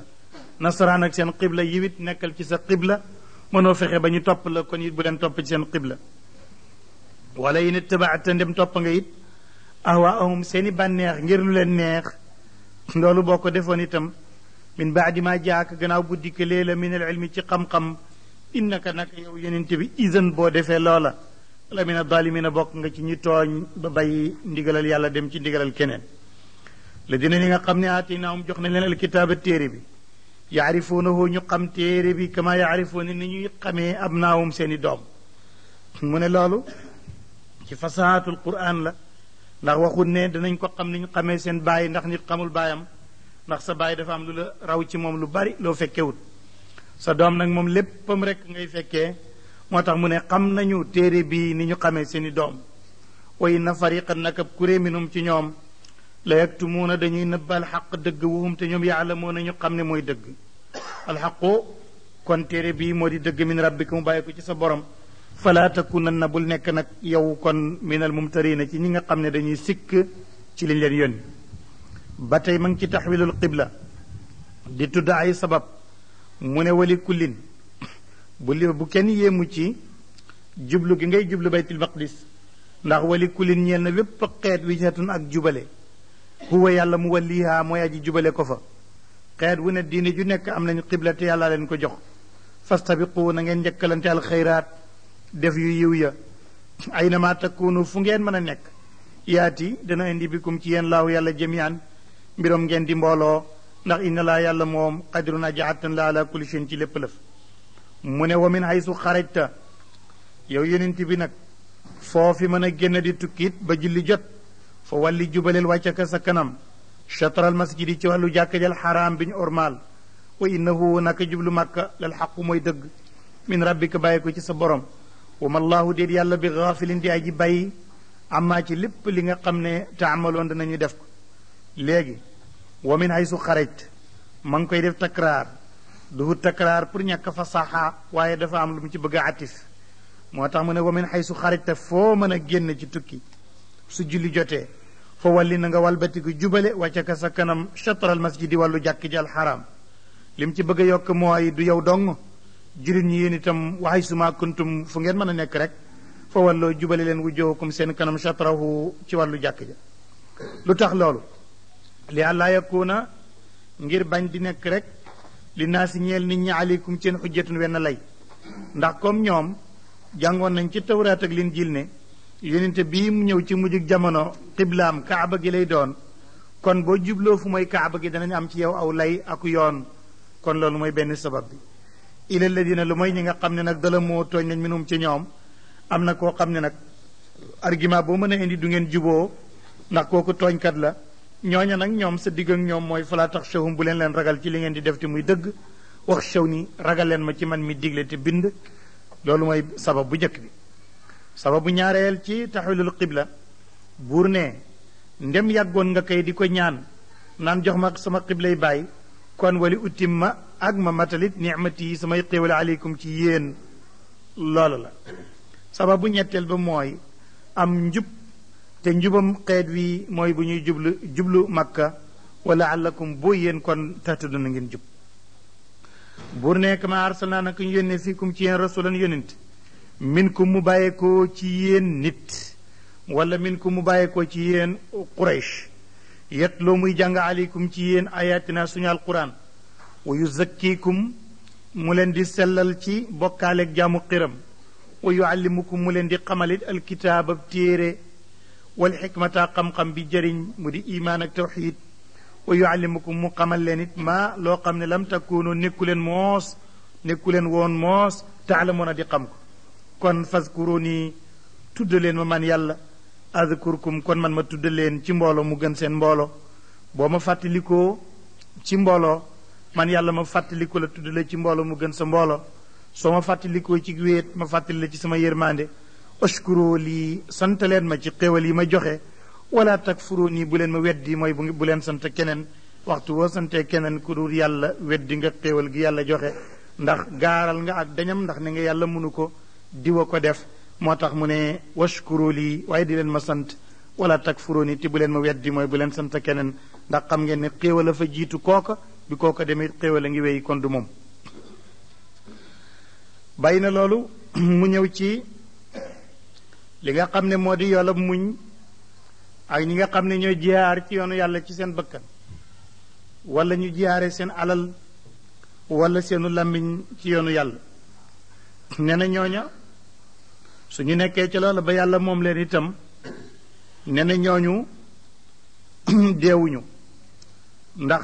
nasaraan ak seen qibla yowit nekkal ci sa qibla mënoo fexe ba ñu topp la kon it bu leen topp ci seen qibla wala in ittabaata ndem topp nga it ahwaahum seeni bànneex ngir lu leen neex loolu boo ko defoon itam min baadi ma jaaka gannaaw bu dikk leela min al ilmi ci xam-xam innaka naka yow yenente bi isan boo defee loola la min a dalimina bokk nga ci ñi tooñ ba bàyyi ndigalal yàlla dem ci ndigalal keneen la dina ñi nga xam ne aatinaahum jox nañ leen alkitaaba téere bi yaarifuunahu ñu xam téere bi kama yaarifuuna ni ñuy xamee abnaahum seeni doom mu ne loolu ci fasaatul quran la ndax waxut ne danañ ko xam ni ñu xamee seen baay ndax nit xamul baayam ndax sa baay dafa am lu la raw ci moom lu bari loo fekkewut sa doom nag moom léppam rek ngay fekkee moo tax mu ne xam nañu téere bi ni ñu xamee seeni doom wa inna fariqan naka kuré minum ci ñoom la yaktumuuna dañuy nëbb alxaq dëgg wuhum te ñoom yaalamuuna ñu xam ne mooy dëgg alxaqu kon téere bii moo di dëgg min rabbika mu bàyyi ko ci sa borom fala takunanna bul nekk nag yow kon minal mumtarina ci ñi nga xam ne dañuy sikk ci liñ leen yónni ba tey ma ngi ci taxwilul qibla di tudd ay sabab mu ne wali kullin bu kenn yéemu ci jublu gi ngay jublu baytul maqdis ndax wali kullin ñeel na wépp xeet wijhatun ak jubale huwa yàlla mu walliha mooy aji jubale ko fa xeet wu ne diine ju nekk am nañu qibla te yàlla leen ko jox fastabiqu na ngeen njëkkalante alxayraat def yu yiw ya aynama takunu fu ngeen mën a nekk yaati dana indi bikum ci yéen laahu yàlla jamian mbirom ngeen di mbooloo ndax inna laa yàlla moom qadirun aji attan la ala kulli shay'in ci lépp lëf mu ne wa min haysu xarajta yow yonent bi nag foofi mën a génn di tukkit ba julli jot fa walli jubaleel wàccaka sa kanam chatral masjidi ci wàllu jàkka jal xaraam bi ñu ormaal wa innahu naka jublu màkka lal xaqu mooy dëgg min rabbika bàyyi ko ci sa borom wa ma allahu déet yàlla bi gaafilin di aji bàyyi amaa ci lépp li nga xam ne taamaloon danañu def ko léegi wa min haysu xarajt ma ngi koy def takraar du takraar pour ñàkk fasaxa waaye dafa am lu mu ci bëgg a atif moo tax mu ne wa min haysu xarajta foo mën a génn ci tukki su julli jotee fa walli na nga walbatiku jubale wàcce ka sa kanam chatral masjidi wàllu jàkk ji alxaram lim ci bëgg a yokk mooy du yow dong jullit ñi yéen itam wa haysu ma kuntum fu ngeen mën a nekk rek fa walloo jubale leen wujuhakum seen kanam chatrahu ci wàllu jàkk ja lu tax loolu li àllaa yakuna ngir bañ di nekk rek li naa si ñeel nit ñi aleykum seen xujjatun wenn lay ndax comme ñoom jàngoon nañ ci tawraat ak linjiil ne yonente bii mu ñëw ci mujjug jamono xiblaam kaaba gi lay doon kon boo jubloo fu mooy kaaba gi danañ am ci yow aw lay ak yoon kon loolu mooy benn sabab bi ila alladina lu mooy ñi nga xam ne nag dala moo tooñ nañ minum ci ñoom am na koo xam ne nag argument boo mën a indi du ngeen juboo ndax kooku tooñkat la ñooña nag ñoom sa digg ak ñoom mooy falaa tax shawhum bu leen ragal ci li ngeen di def te muy dëgg wax shaw ni ragal leen ma ci man mi digle te bind loolu mooy sabab bu njëkk bi sababu ñaareel ci taxwilul qibla buur ne ndem yàggoon nga kay di ko ñaan naan jox ma sama qiblay bàyyi kon wali utim ma ak ma matalit nicmati yi samay xéewale aleykum ci yéen loolu la sababu ñetteel ba mooy am njub te njubam xeet wi mooy bu ñuy jublu makka wala allakum boo yéen kon taxtadu na ngeen jub buur ne kama arsalnaa naka ñu yónnee fiikum ci yéen rasulan yónent minkum mu bàyyeekoo ci yéen nit wala minkum mu bàyyeekoo ci yéen quraysh yetloo muy jàng aleykum ci yéen ayatina suñu alquran wa yuzakkikum mu leen di sellal ci bokkaaleeg jaamu xiram wa yuallimukum mu leen di xamalit alkitaab ab téere wal xikmata xam-xam bi jëriñ mu di imaan ak tawxid wa yuallimukum mu xamal leen it maa loo xam ne lam takkoonoo nekku leen woon moos taalamoon a di xam ko kon fazkuruni tudd leen ma man yàlla azkurkum kon man ma tudd leen ci mbooloo mu gën seen mbooloo boo ma fàttalikoo ci mbooloo man yàlla ma fàttaliko la tudd la ci mbooloo mu gën sa mbooloo soo ma fàttalikoo ci wéet ma fàttali la ci sama yërmande ashkuru lii sant leen ma ci xéewal yi ma joxe wala takfuru nii bu leen ma weddi mooy bu leen sant keneen waxtu woo santee keneen ku dul yàlla weddi nga xéewal gi yàlla joxe ndax gaaral nga ak dañam ndax ne nga yàlla mënu ko diwa ko def moo tax mu ne washkuru lii waaye di leen ma sant wala takfuru nii te bu leen ma weddi mooy bu leen sant keneen ndax xam ngeen ne xéewal a fa jiitu kooka bi kooka demee xéewal a ngi wéy kon du moom bàyyi na loolu mu ñëw ci li nga xam ne moo di yoolab muñ ak ñi nga xam ne ñooy jihaar ci yoonu yàlla ci seen bakkan wala ñu jihaare seen alal wala seenu làmmiñ ci yoonu yàlla nee na ñooña suñu nekkee ci loolu ba yàlla moom leen itam nee na ñooñu deewuñu ndax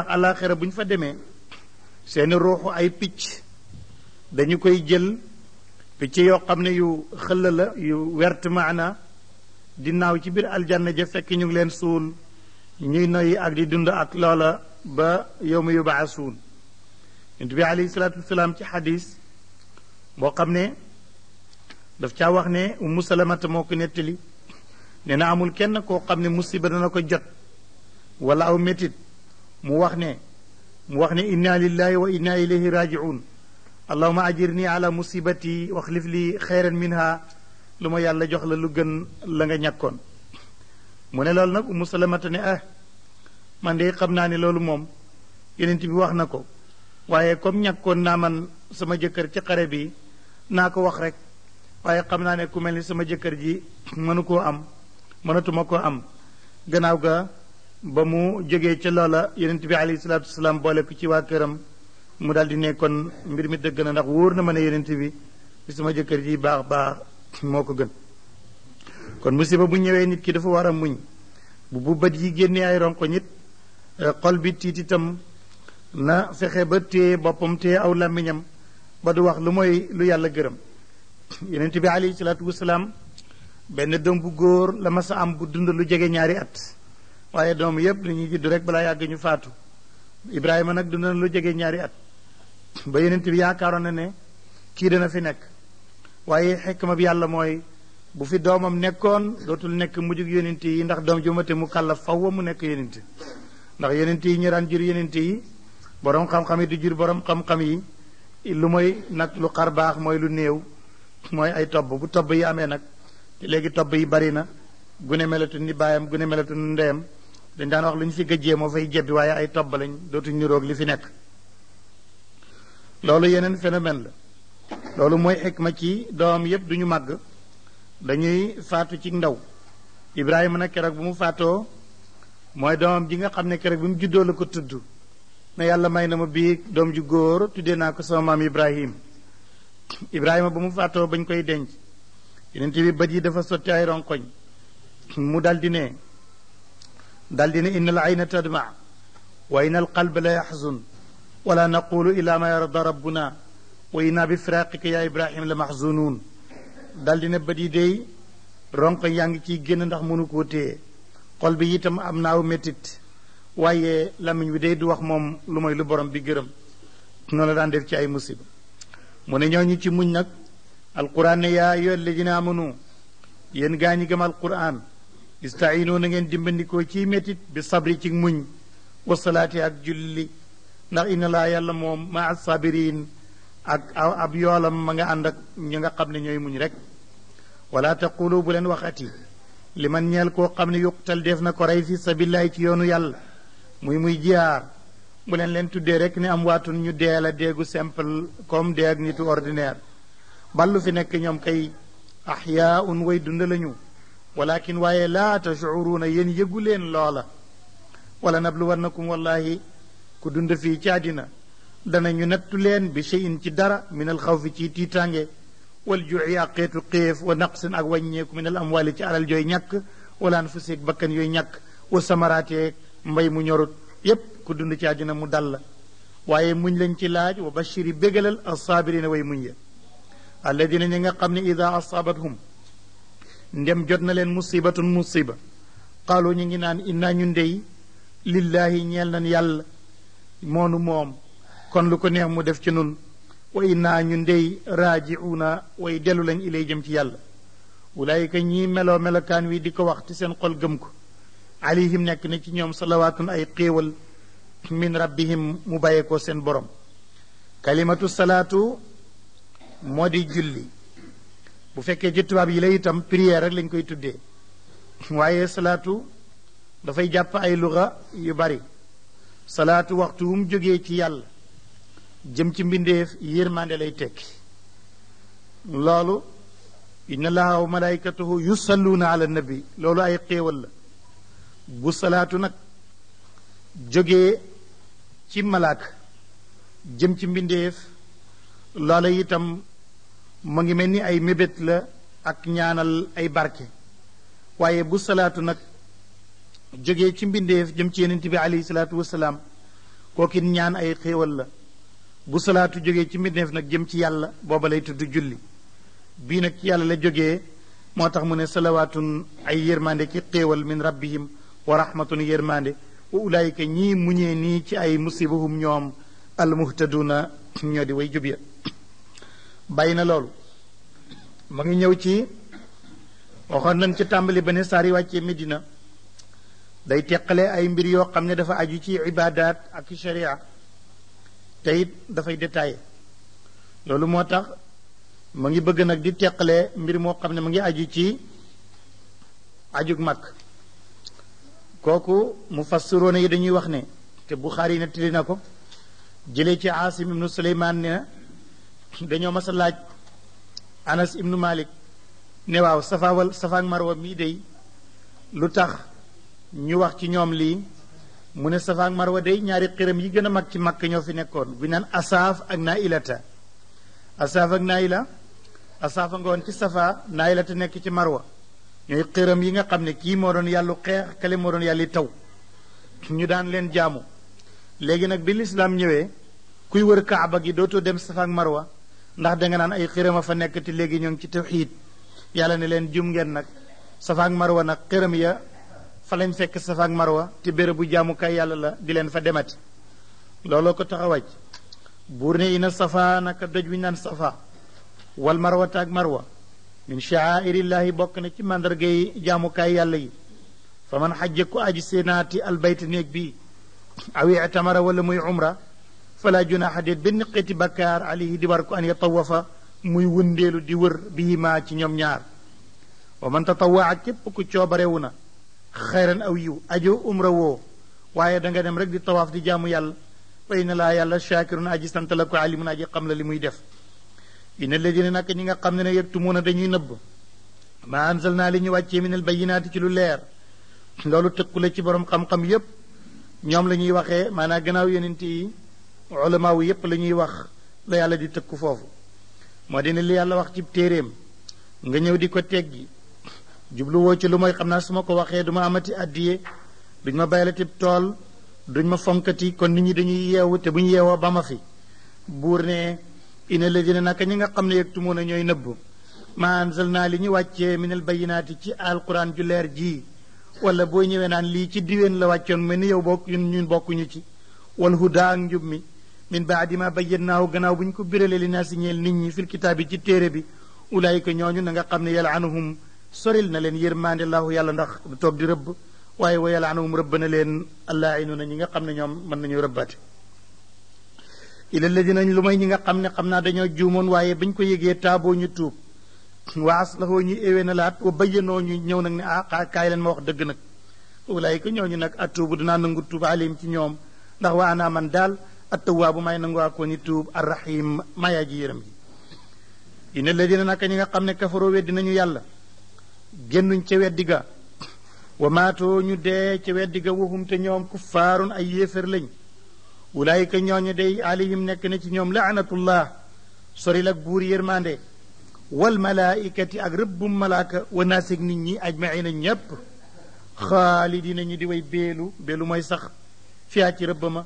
àllaaxira bu ñu fa demee seeni ruuxu ay picc dañu koy jël picc yoo xam ne yu xëll la yu wert maana di naaw ci biir aljanna ja fekk ñu ngi leen suul ñuy noyyi ak di dund ak loola ba yawma yubaasuun yonent bi alayhi salaatu wasalaam ci xadis boo xam ne daf caa wax ne Ummu Salamata moo ko nettali nee na amul kenn koo xam ne musiba dana ko jot wala aw métit mu wax ne inna lillahi wa inna ilayhi rajiun allahuma ajirni ala musibati waxlif li xeyran minha lu ma yàlla jox la lu gën la nga ñàkkoon mu ne loolu nag Ummu Salamata ne man de xam naa ne loolu moom yonent bi wax na ko waaye comme ñàkkoon naa man sama jëkkër ci xare bi naa ko wax rek waaye xam naa ne ku mel ni sama jëkkër ji mënatuma koo am gannaaw ga ba mu jógee ca loola yonent bi alayhi salaatu wasalaam boole ko ci waa këram mu daal di ne kon mbir mi dëgg na ndax wóor na ma ne yonent bi sama jëkkër ji baax moo ko gën kon musiba bu ñëwee nit ki dafa war a muñ bu bët yi génnee ay ronko nit xol bi tiit itam na fexe ba téye boppam téye aw làmmiñam ba du wax lu mooy lu yàlla gërëm yonent bi alayhi salaatu wasalaam benn doom bu góor la masa am bu dund lu jege ñaari at waaye doom yépp dañuy judd rek balaa yàgg ñu faatu Ibrahima nag dund na lu jege ñaari at ba yonent bi yaakaaroon na ne kii dana fi nekk waaye xikma bi yàlla mooy bu fi doomam nekkoon dootul nekk mujjug yonent yi ndax doom ju mate mu kàllaf faw mu nekk yonent ndax yonent yi ñu daan jur yonent yi borom xam-xam yi di jur borom xam-xam yi lu mooy nag lu xar baax mooy lu néew mooy ay tobb bu tobb yi amee nag te léegi tobb yi bari na gune melatu ni baayam gune melatu ni ndeyam dañ daan wax lu ñu fi gëjjee moo fay jebbi waaye ay tobb lañ dootuñ niroog li fi nekk loolu yeneen phénomène la loolu mooy xikma ci doom yépp duñu màgg dañuy faatu ci ndaw Ibrahima nag keroog bu mu faatoo mooy doomam ji nga xam ne keroog bi mu juddoo la ko tudd ne yàlla may na ma bii doom ju góor tuddee naa ko sama maam Ibrahima ba mu faatoo bañ koy denc yeneen bi bët yi dafa sotti ay ronkoñ mu daldi ne inna al ayna tadma wa inna al qalba la yaxzun wala naqulu ila ma yarda rabbuna wa inna bi firaqika ya Ibrahima la maxzunuun daldi ne bët yi dey ronkoñ yaa ngi ciy génn ndax mënu koo téye xol bi itam am naaw méttit waaye lamiñ wi day du wax moom lu mooy lu borom bi gërëm noonu la daan def ci ay musiba mu ne ñoo ñu ci muñ nag alquran ne yaa ayyuha alladina amanu yéen gaa ñi gëm alquran istainu na ngeen dimbandikoo ci métit bi sabri ci muñ wa salaati ak julli ndax inna laa yàlla moom maa sabirin ak ab yoolam ma nga ànd ak ñi nga xam ne ñooy muñ rek wala taqulu bu leen waxati li man ñeel koo xam ne yuqtal def na ko rey fi sabilillahi ci yoonu yàlla muy jihaar bu leen tuddee rek ni am waatun ñu dee la deegu simple comme dee ak nitu ordinaire ballu fi nekk ñoom kay axyaaun way dund lañu walakin waaye laa tashuruuna yéen yëgu leen loola wala nabluwannakum wallahi ku dund fii ci àddina danañu nattu leen bi cheyin ci dara min al xawfi ci tiitange wal juuci ak xeetu xéef wa naqsin ak wàññeeku min al amwali ci alal jooy ñàkk wala anfuseeg bakkan yooyu ñàkk wa samaraateeg mbay mu ñorut yépp ku dund ci àddina mu dal la waaye muñ lañ ci laaj wa bashiri bégalal assaabirina way muñ ya alladina ñi nga xam ne ida asaabathum ndem jot na leen musibatun musiba qaalu ñu ngi naan inna ñu ndey lillahi ñeel nañ yàlla moonu moom kon lu ko neex mu def ci nun wa inna ñu ndey raajiuna way dellu lañ ilay jëm ci yàlla ulaayika ñii meloo melokaan wi di ko wax ci seen xol gëm ko alayhim nekk na ci ñoom salawaatun ay xéewal min rabbihim mu bàyyeekoo seen borom kalimatu salaatu moo di julli bu fekkee ci tubaab yi la itam prière rek lañ koy tuddee waaye salaatu dafay jàpp ay luga yu bari salaatu waxtu wu mu jógee ci yàlla jëm ci mbindeef yërmande lay tekki loolu inna allaha wa malaikatahu yusalluuna ala nabi loolu ay xéewal la bu salaatu nag jógee ci malaaka jëm ci mbindeef loola itam mu ngi mel ni ay mébét la ak ñaanal ay barke waaye bu salaatu nag jógee ci mbindeef jëm ci yonent bi alayhi salaatu wasalaam kookin ñaan ay xéewal la bu salaatu jógee ci mbindeef nag jëm ci yàlla booba lay tudd julli bii nag ci yàlla la jógee moo tax mu ne salawaatun ay yërmande ci xéewal min rabbihim wa rahmatun yërmande wa ulaayika ñii muñee nii ci ay musibahum ñoom almuhtaduna ñoo di way jub ya bàyyi na loolu ma ngi ñëw ci waxoon nañ ci tàmbali ba ne saar yi wàccee Medina day teqale ay mbir yoo xam ne dafa aju ci ibaadaat ak sharia te it dafay détaillé loolu moo tax ma ngi bëgg nag di teqale mbir moo xam ne ma ngi aju ci ajug mag kooku mufassiroona yi dañuy wax ne te Buxaari na tili na ko jëlee ci Aasim ibnu Suleymaan ne dañoo mas a laaj Anas ibnu Malik ne waaw Safa ak Marwa mii day lu tax ñu wax ci ñoom lii mu ne Safa ak Marwa day ñaari xiram yi gën a mag ci Makka ñoo fi nekkoon bu naan Asaaf ak Nailata Asaaf ak Naila Asaaf a nga woon ci Safa Nailata nekk ci Marwa ñooy xiram yi nga xam ne kii moo doon yàllu xeex kale moo doon yàlli taw ñu daan leen jaamu léegi nag bi lislaam ñëwee kuy wër Kaaba gi dootoo dem Safa ak Marwa ndax danga naan ay xiram a fa nekk te léegi ñoo ngi ci tawxiid yàlla ne leen jum ngeen nag Safa ak Marwa nag xiram ya fa lañ fekk Safa ak Marwa te béréb bu jaamukaay yàlla la di leen fa demati looloo ko tax a wàcc buur ne ina Safa naka doj wi naan Safa wal marwata ak marwa min sha'airillahi bokk na ci màndargay jaamukaay yàlla yi fa man xajja ku aji séenaati albayt néeg bi aw itamara wala muy umra fala junaxa déet benn xeeti bakkaar alayhi di war ko an yatawafa muy wëndeelu di wër bihima ci ñoom ñaar wa man tatawaa képp ku coobarewu na xayran aw yiw ajo umra woo waaye da nga dem rek di tawaaf di jaamu yàlla fa inna laa yàlla shaakirun aji sant la ko alimun aji xam la li muy def inna alladina nag ñi nga xam ne ne yaktumuuna dañuy nëbb maa anzal naa li ñu wàccee min al bayinaati ci lu leer loolu tëkku la ci borom xam-xam yépp ñoom la ñuy waxee maanaam gannaaw yonent yi ulama wu yépp la ñuy wax la yàlla di tëkku foofu moo dina li yàlla wax ci téeréem nga ñëw di ko teggi jubluwoo ci lu mooy xam naa su ma ko waxee du ma amati addiye duñ ma baylati tool duñ ma fonkati kon nit ñi dañuy yeewu te bu ñu yeewoo ba ma fi buur ne ina ladina naka ñi nga xam ne yaktumuuna ñooy nëbb ma anzal naa li ñu wàccee minal bayinaati ci alquran ju leer ji wala boo ñëwee naan lii ci diwéen la wàccoon mel ni yow bokk ñun bokkuñu ci wal huda ak njub mi min baadi ma bayyannaahu gannaaw bu ñu ko biralee li naa si ñeel nit ñi fil kitaab bi ci téere bi ulaayika ñooñu na nga xam ne yalaanuhum soril na leen yërmande laahu yàlla ndax du toog di rëbb waaye wa yalaanuhum rëbb na leen allaa'inuuna ñi nga xam ne ñoom mën nañu rëbbaate ila ladina lu may ñi nga xam ne xam naa dañoo juumoon waaye bañ ko yëgee taaboo ñu tuub wa aslahoo ñu éwee na laat wa bayyanoo ñu ñëw nag ne kaay leen ma wax dëgg nag ulaayika ñooñu nag atuubu dinaa nangu tuub alim ci ñoom ndax wa ana man daal attawaabu may nangu ko ni tuub arrahim mayaa ji yërëm ji ina ladina naka ñi nga xam ne kafaroo weddi nañu yàlla génnuñ ca weddi ga wa maatoo ñu dee ca weddi ga waxum te ñoom kuffaarun ay yéefér lañ ulaayika ñooñu day alayhim nekk na ci ñoom laanatullah soril ak buur yërmande wal malaaikati ak rëbbum malaaka wa naasig nit ñi ajmaina ñépp xaalidina ñu di way beelu mooy sax fiyaa ci rëbb ma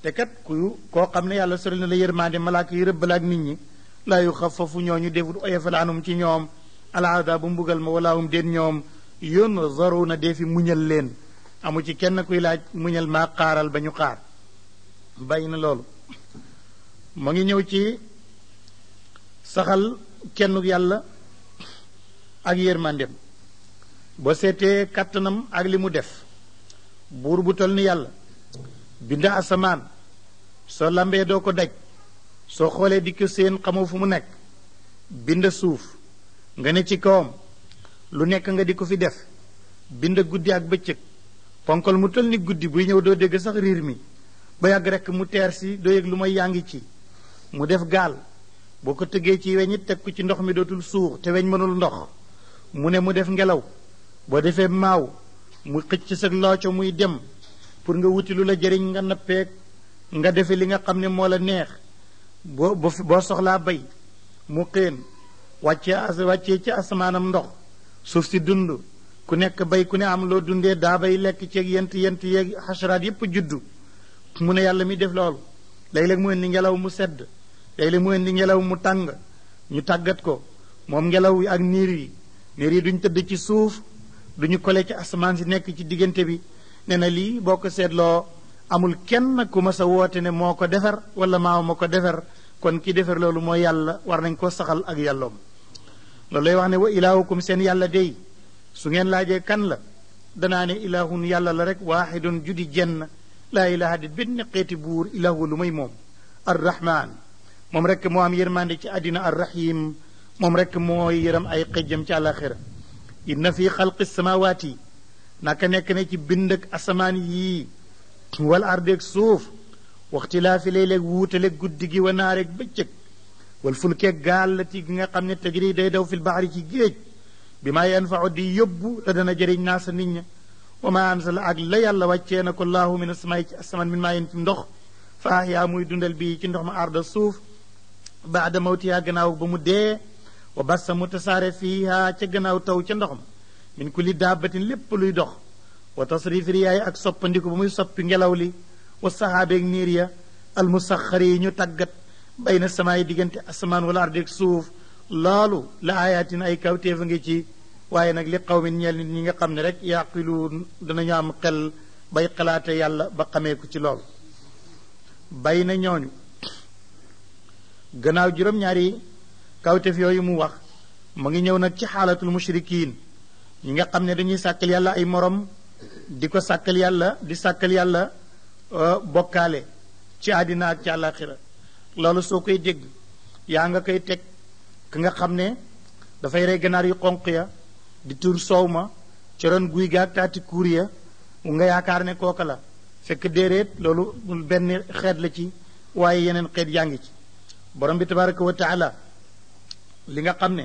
te kat koo xam ne yàlla soril na la yërmande malaaka yi rëbbala ak nit ñi laa yu xafafu ñooñu defut oyofal anum ci ñoom alaada bu mbugal ma wala hum den ñoom yunzaruuna dee fi muñal leen amu ci kenn kuy laaj muñal maa xaaral ba ñu xaar bàyyi na loolu mu ngi ñëw ci saxal kenn yàlla ak yërmandem boo seetee kàttanam ak li mu def buur bu tol ni yàlla bind asamaan soo lambee doo ko daj soo xoolee di ko seen xamoo fu mu nekk bind suuf nga ne ci kawam lu nekk nga di ko fi def bind guddi ak bëccëg ponkal mu tol ni guddi buy ñëw doo dégg sax riir mi ba yàgg rekk mu teer si doo yëg lu may yaa ngi ci mu def gaal boo ko tëggee ci weñ it teg ko ci ndox mi dootul suux te weñ mënul ndox mu ne mu def ngelaw boo defee maaw mu xëcc sa looco muy dem pour nga wuti lu la jëriñ nga nappeeg nga defe li nga xam ne moo la neex boo soxlaa bay mu xéen wàccee ci asamaanam ndox suuf si dund ku nekk bay ku ne am loo dundee daa bay lekk ceeg yent yeeg xasaraat yépp juddu mu ne yàlla mi def loolu léeg-léeg mu indi ngelaw mu sedd léeg-léeg mu indi ngelaw mu tàng ñu tàggat ko moom ngelaw yi ak niir yi duñ tëdd ci suuf duñu kole ci asamaan si nekk ci diggante bi ne na lii boo ko seetloo amul kenn ku ma sa woote ne moo ko defar wala maa ma ko defar kon ki defar loolu mooy yàlla war nañ ko saxal ak yàlloom loolu lay wax ne wa ilaahukum seen yàlla dey su ngeen laajee kan la danaa ne ilaahun yàlla la rek waaxidun judi jenn laa ilaha di benn xeeti buur ilaahu lu may moom arrahman moom rek moo am yërmande ci àddina arrahim moom rek mooy yëram ay xejjam ci àlaxira inna fi xalqi samawaati naka nekk ne ci bind ak asamaan yii wal ardeeg suuf waxtilaafi léeg-léeg wuutaleeg guddi gi wa naareeg bëccëg wal fulkeeg gaal la ti gi nga xam ne tajri day daw fil baxari ci géej bi maa yanfau di yóbbu la dana jëriñ naa sa nit ña wa ma ansala ak la yàlla wàccee na ko laahu min asamaay ci asamaan min maa yen ci ndox fa ahyaa muy dundal bii ci ndox ma arda suuf baada mawtihaa gannaaw ba mu dee wa bassa mu tasaare fiihaa ca gannaaw taw ca ndox ma min kulli daabatin lépp luy dox wa tasrifi riyaay ak soppandiku ba muy soppi ngelaw li wa saxaabeeg niir ya almusaxari yi ñu tàggat bayna samaay diggante asamaan wala ardeeg suuf loolu la aayaatin ay kawtéef a ngi ci waaye nag li qawmin ñeel nit ñi nga xam ne rek yaqiluun danañu am xel bay xalaate yàlla ba xamee ko ci loolu bay na ñooñu gannaaw juróom-ñaari kawtef yooyu mu wax mu ngi ñëw nag ci xaalatul mushrikiin ñi nga xam ne dañuy sàkkal yàlla ay morom di ko sàkkal yàlla di sàkkal yàlla bokkaale ci àddina ak ci àllaaxira loolu soo koy dégg yaa nga koy teg ki nga xam ne dafay rey ganaar yu xonq ya di tur soow ma ci ron guy ga ak taati kuur ya nga yaakaar ne kooka la fekk déeréet loolu benn xeet la ci waaye yeneen xeet yaa ngi ci borom bi tabaraka wa taala li nga xam ne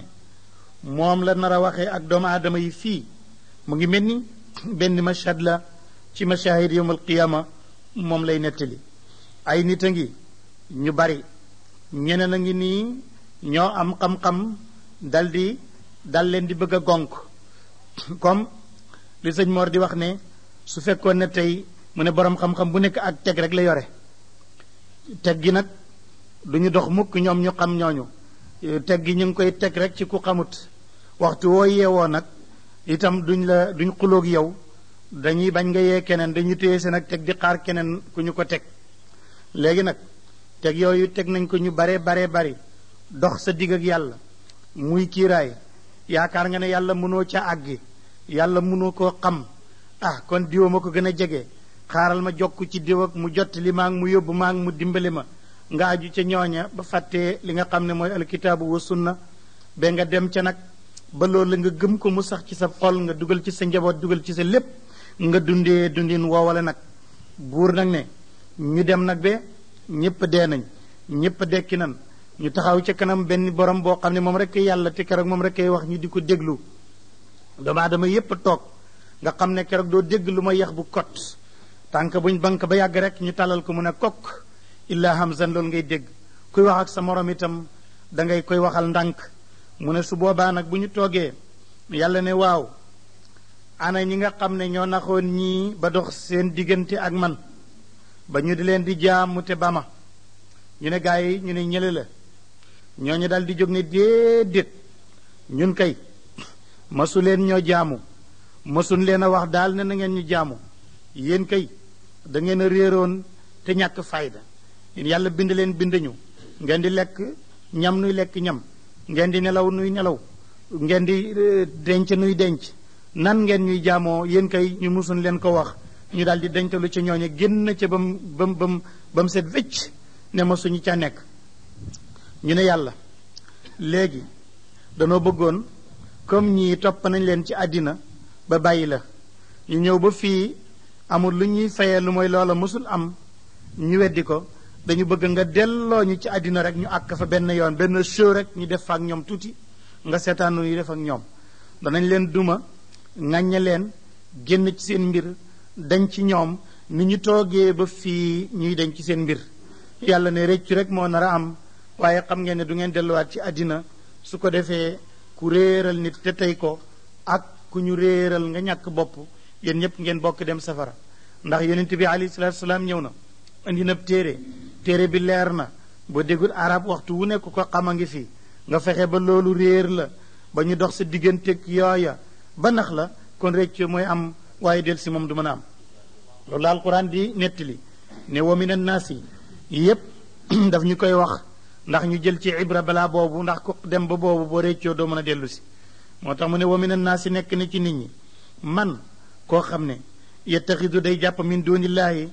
moom la nar a waxee ak doomu aadama yi fii mu ngi mel ni benn mashhad la ci mashahid yawm al qiyama moom lay nettali ay nit a ngi ñu bari ñeneen a ngi nii ñoo am xam-xam dal leen di bëgg a gonk comme li sëñ Mor di wax ne su fekkoon ne tey mu ne borom xam-xam bu nekk ak teg rek la yore teg gi nag du ñu dox mukk ñoom ñu xam ñooñu teg gi ñu ngi koy teg rek ci ku xamut waxtu woo yeewoo nag itam duñ xuloog yow dañuy bañ nga yee keneen dañuy téye seen ak teg di xaar keneen ku ñu ko teg léegi nag teg yooyu teg nañ ko ñu bare bari dox sa digg ak yàlla muy kiiraay yaakaar nga ne yàlla mënoo ca àggi yàlla mënoo koo xam kon diwa ma ko gën a jege xaaral ma jokk ci diw ak mu jot li maa ngi mu yóbbu maa ngi mu dimbali ma nga aju ca ñooña ba fàttee li nga xam ne mooy alkitaabu wa sunna ba nga dem ca nag ba loolu la nga gëm ko mu sax ci sa xol nga dugal ci sa njaboot dugal ci sa lépp nga dundee dundin woowale nag buur nag ne ñu dem nag ba ñëpp dee nañ ñëpp dekki nan ñu taxaw ca kanam benn borom boo xam ne moom rek yàlla te keroog moom rek wax ñu di ko déglu doomu aadama yépp toog nga xam ne keroog doo dégg lu ma yax bu kot tànk buñ bank ba yàgg rek ñu talal ko mu ne kokk illa hamzan loolu ngay dégg kuy wax ak sa morom itam da ngay koy waxal ndànk mu ne su boobaa nag bu ñu toogee yàlla ne waaw ana ñi nga xam ne ñoo naxoon ñii ba dox seen diggante ak man ba ñu di leen di jaamu te ba ma ñu ne gaa yi ñu ne ñële la ñooñu dal di jóg ne déedéet ñun kay masu leen ñoo jaamu masuñ leen a wax daal ne na ngeen ñu jaamu yéen kay da ngeen a réeroon te ñàkk fayda yàlla bind leen bind ñu ngeen di lekk ñam nuy lekk ñam ngeen di nelaw nuy nelaw ngeen di denc nuy denc nan ngeen ñuy jaamoo yéen kay ñu musuñ leen ko wax ñu daal di dencalu ca ñooñe génn ca ba mu set wécc ne ma suñu ca nekk ñu ne yàlla léegi danoo bëggoon comme ñii topp nañ leen ci àddina ba bàyyi la ñu ñëw ba fii amul lu ñuy fayee lu mooy loola mësul am ñu weddi ko dañu bëgg nga delloo ñu ci àddina rek ñu àkk fa benn yoon benn show rek ñu def fa ak ñoom tuuti nga seetaan nu ñu def ak ñoom danañ leen duma ŋàññe leen génn ci seen mbir dañ ci ñoom ni ñu toogee ba fii ñuy dañ ci seen mbir yàlla ne rëccu rek moo nar a am waaye xam ngeen ne du ngeen delluwaat ci àddina su ko defee ku réeral nit te tey ko ak ku ñu réeral nga ñàkk bopp yéen ñëpp ngeen bokk dem safara ndax yonent bi alayhi salaatu salaam ñëw na indi na téere bi leer na boo déggul arab waxtu wu nekk ko xam a ngi fi nga fexe ba loolu réer la ba ñu dox sa digganteeg yooya ba nax la kon rëcc mooy am waaye del si moom du mën a am loolu la alquran di nettali ne wa min annaasi yépp daf ñu koy wax ndax ñu jël ci ibra balaa boobu ndax ko dem ba boobu boo réccoo doo mën a dellu si moo tax mu ne wa min annaasi nekk na ci nit ñi man koo xam ne yettaxidu day jàpp min duunillaahi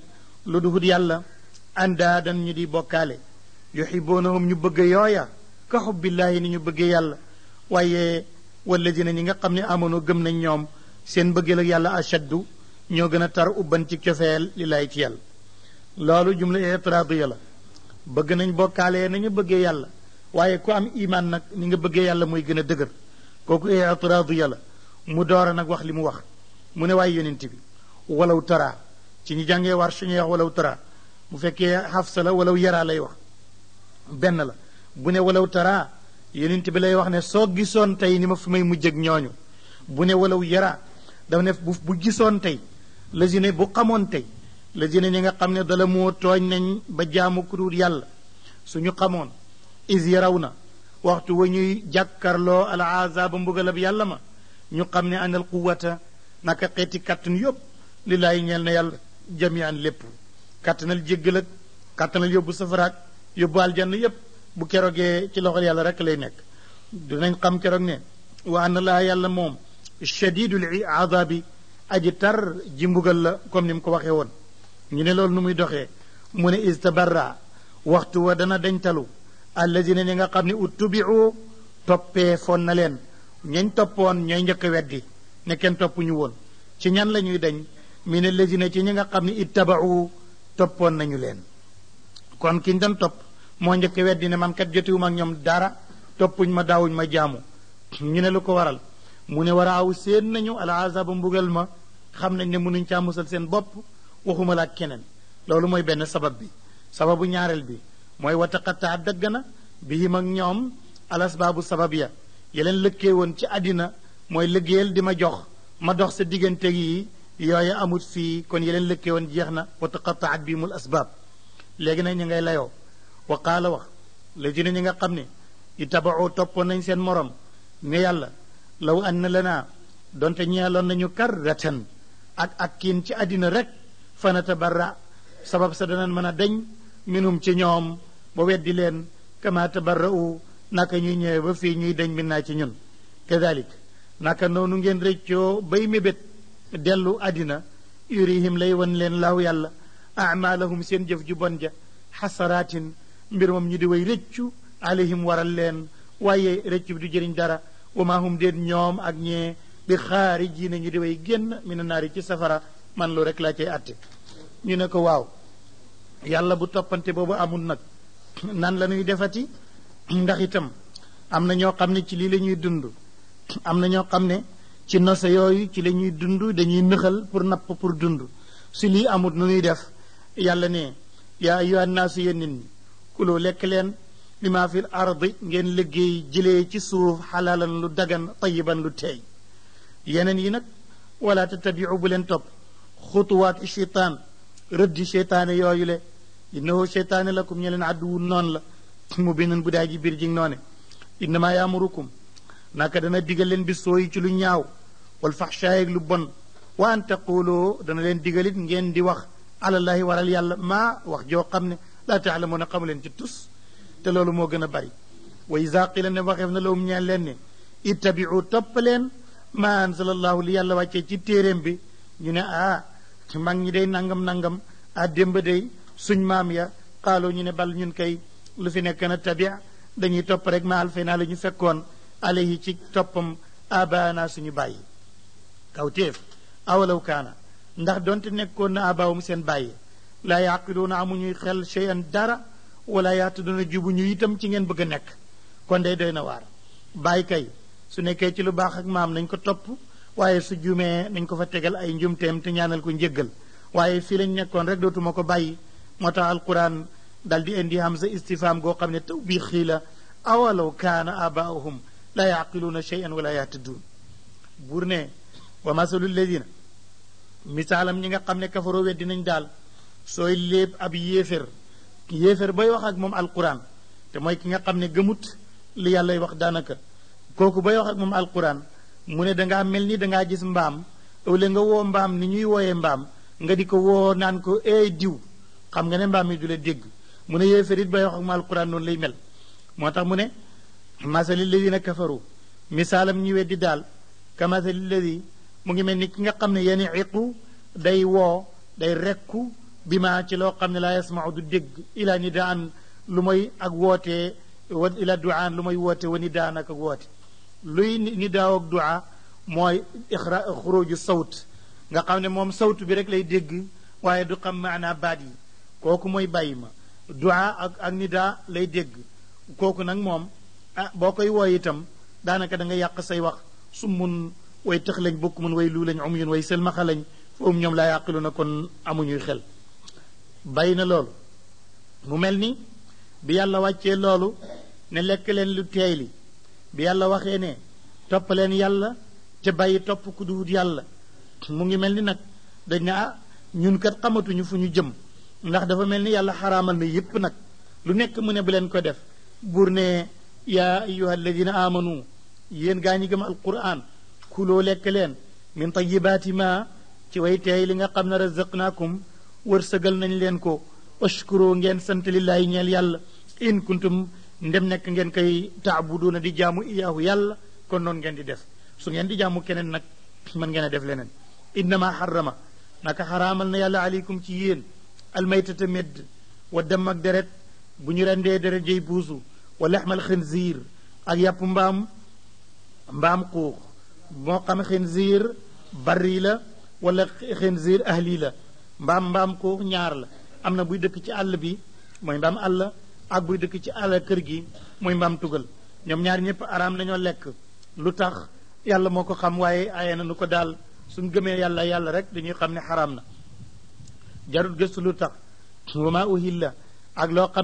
lu duhut yàlla andaadan ñu di bokkaale yuxibuunahum ñu bëgg yooya ka xubbillaahi ni ñu bëggee yàlla waaye walladina ñi nga xam ne amono gëm nañ ñoom seen bëggeel ak yàlla ashaddu ñoo gën a tar ubban ci cofeel lillaahi ci yàlla loolu jumla itraadiya la bëgg nañ bokkaale nañu bëggee yàlla waaye ku am iman nag ni nga bëggee yàlla mooy gën a dëgër kooku itraadiya la mu door a nag wax li mu wax mu ne waaye yonent bi walaw tara ci ñi jàngee war suñuy wax walaw tara bu fekkee xafsa la walaw yaraa lay wax benn la bu ne walaw tara yonent bi lay wax ne soo gisoon tey ni ma fi may mujj ak ñooñu bu ne walaw yaraa dafa ne bu gisoon tey la si ne bu xamoon tey la si ne ñi nga xam ne dala moo tooñ nañ ba jaamu ku dul yàlla suñu xamoon is yaraw na waxtu wa ñuy jàkkarloo al azaba mbugalab yàlla ma ñu xam ne anal quwata naka xeeti kàttan yóbbu lillaahi ñeel na yàlla jamian lépp kàttanal jéggal ak kàttanal yóbbu safaraak yóbbu aljanna yépp bu kerogee ci loxol yàlla rek lay nekk dinañ xam keroog ne wa anna laa yàlla moom shadidul adabi aji tar ji mbugal la comme ni mu ko waxee woon ñu ne loolu nu muy doxee mu ne istabarra waxtu wa dana dañtalu allazina ñi nga xam ne uttubiu toppee foon na leen ñañ toppoon ñooy njëkk weddi ne kenn topp ñu woon ci ñan la ñuy dañ min allazina ci ñi nga xam ne ittabau toppoon nañu leen kon kiñ doon topp moo njëkk weddi ne man kat jotiwuma ak ñoom dara toppuñ ma daawuñ ma jaamu ñu ne lu ko waral mu ne war a aw seen nañu al azaba mbugal ma xam nañ ne mënuñ caa musal seen bopp waxuma la ak keneen loolu mooy benn sabab bi sababu ñaareel bi mooy wa taqataa dëgg na bihim ak ñoom al asbaabu sabab ya yeleen lëkkee woon ci àddina mooy liggéeyal di ma jox ma dox sa diggante yi yooya amut fii kon yeleen lëkkee woon jeex na wa taqataat bihimul asbaab léegi nag ñu ngay layoo wa qaala wax léegi ne ñi nga xam ne itabao toppoon nañ seen morom ne yàlla law anna lana donte ñeeloon nañu karratan ak kiin ci àddina rek fanatabarra sabab sa danañ mën a dañ minum ci ñoom ba weddi leen kama tabarra'u naka ñuy ñëwee ba fii ñuy dañ min naa ci ñun kadalik naka noonu ngeen rëccoo bay mébét dellu àddina yurihim lay wan leen laaw yàlla amalahum seen jëf ju bon ja xasaraatin mbir moom ñu di way rëccu alayhim waral leen waaye rëccu bi du jëriñ dara wa maa hum déet ñoom ak ñee bi xaarijiina ñu di way génn mina naari ci safara man lu rek laa cay atte ñu ne ko waaw yàlla bu toppante boobu amul nag nan la ñuy defati ndax itam am na ñoo xam ne ci lii la ñuy dund am na ñoo xam ne ci nose yooyu ci la ñuy dund dañuy nëxal pour napp pour dund si lii amut nu ñuy def yàlla ne yaa ayyuhan naasu yéen nit ñi kuloo lekk leen bi maa fil ardi ngeen liggéey jëlee ci suuf xalaalan lu dagan tayiban lu teey yeneen yi nag wala tattabiu bu leen topp xutuwaat cheytaan rëddi cheytaane yooyu le innahu cheytaane lakum ñe leen àdduwu noonu la mu binun bu daay ji biir jig noone innama yaamurukum naka dana digal leen bi sooyi ci lu ñaaw wal faxshaay lu bon wa an taquloo dana leen digalit ngeen di wax alallahi waral yàlla maa wax joo xam ne laa taalamuuna xamu leen ci tus te loolu moo gën a bari wa iza qila ne waxeef na lawum ñeen leen ne ittabiu topp leen ma anzalallahu li yàlla wàccee ci téeréem bi ñu ne mag ñi day nangam démb day suñ maam ya xaaloo ñu ne bal ñun kay lu fi nekk na tabia dañuy topp rek ma alfay naa la ñu fekkoon alayhi ci toppam abaana suñu bàyyi kawtéef awalaw kaana ndax donte nekkoon na abaawum seen bàyyi laa yaqiluuna amuñuy xel cheyan dara wala yaatuduna jubu ñu itam ci ngeen bëgg a nekk kon day doy na waar bàyyi kay su nekkee ci lu baax ak maam nañ ko topp waaye su jumee nañ ko fa tegal ay njumteem te ñaanal ko njéggal waaye fii lañ nekkoon rek dootuma ko bàyyi moo tax alquran dal di indi hamza istifham goo xam ne taw bii xii la awalaw kaana abaahum la yaqiluuna cheyan wala yaatudun buur ne wa masalu lladina misaalam ñi nga xam ne kafaroo weddi nañ daal sooy léeb ab yéefér bay wax ak moom alquran te mooy ki nga xam ne gëmut li yàllay wax daanaka kooku bay wax ak moom alquran mu ne dangaa mel ni dangaa gis mbaam ëwle nga woo mbaam ni ñuy wooyee mbaam nga di ko woo naan ko eey diw xam nga ne mbaam yi du la dégg mu ne yéefér it bay wax ak moom alquran noonu lay mel moo tax mu ne masali ladina kafaru misaalam ñi weddi daal ka masali ladi mu ngi mel ni ki nga xam ne yeni iqu day woo day rekku bi ma ci loo xam ne laa yasmau du dégg ila nidaan lu mooy ak wootee wa ila duaan lu mooy woote wa nidaan ak woote luy nidaaw ak duaa mooy xuruju sawt nga xam ne moom sawtu bi rek lay dégg waaye du xam maanaa baat yi kooku mooy bàyyi ma duaa ak nidaa lay dégg kooku nag moom boo koy wooy itam daanaka da nga yàq say wax su mun way tëx lañ bokk mun way luu lañ um yun way sëlmaxa lañ foofu ñoom laa yàqilu na kon amuñuy xel bàyyi na loolu mu mel ni bi yàlla wàccee loolu ne lekk leen lu teey li bi yàlla waxee ne topp leen yàlla te bàyyi topp ku duwut yàlla mu ngi mel ni nag dañ ne ñun kat xamatuñu fu ñu jëm ndax dafa mel ni yàlla xaraamal na yépp nag lu nekk mu ne bu leen ko def buur ne yaa ayyuha alladina amanu yéen gaa ñi gëm alquran kuloo lekk leen min tayibaati ma ci way teey li nga xam ne razaqnaakum wërsëgal nañ leen ko ashkuro ngeen sant lillaahi ñeel yàlla in kuntum ndem nekk ngeen koy taabuduuna di jaamu iyaahu yàlla kon noonu ngeen di def su ngeen di jaamu keneen nag mën ngeen a def leneen innama xarama naka xaraamal na yàlla aleykum ci yéen almaytata medd wa dem ak deret bu ñu rendee deret jëy buusu wa lexmal xinziir ak yàpp mbaam xuux moo xam xinziir bari la wala xinziir ahli la mbaam xuux ñaar la am na buy dëkk ci àll bi mooy mbaam àll ak buy dëkk ci àll kër gi mooy mbaam tugal ñoom ñaar ñëpp araam nañoo lekk lu tax yàlla moo ko xam waaye aye na nu ko daal suñ gëmee yàlla rek dañuy xam ne xaraam na jarul gëstu lu tax wa ma uhilla ak loo xam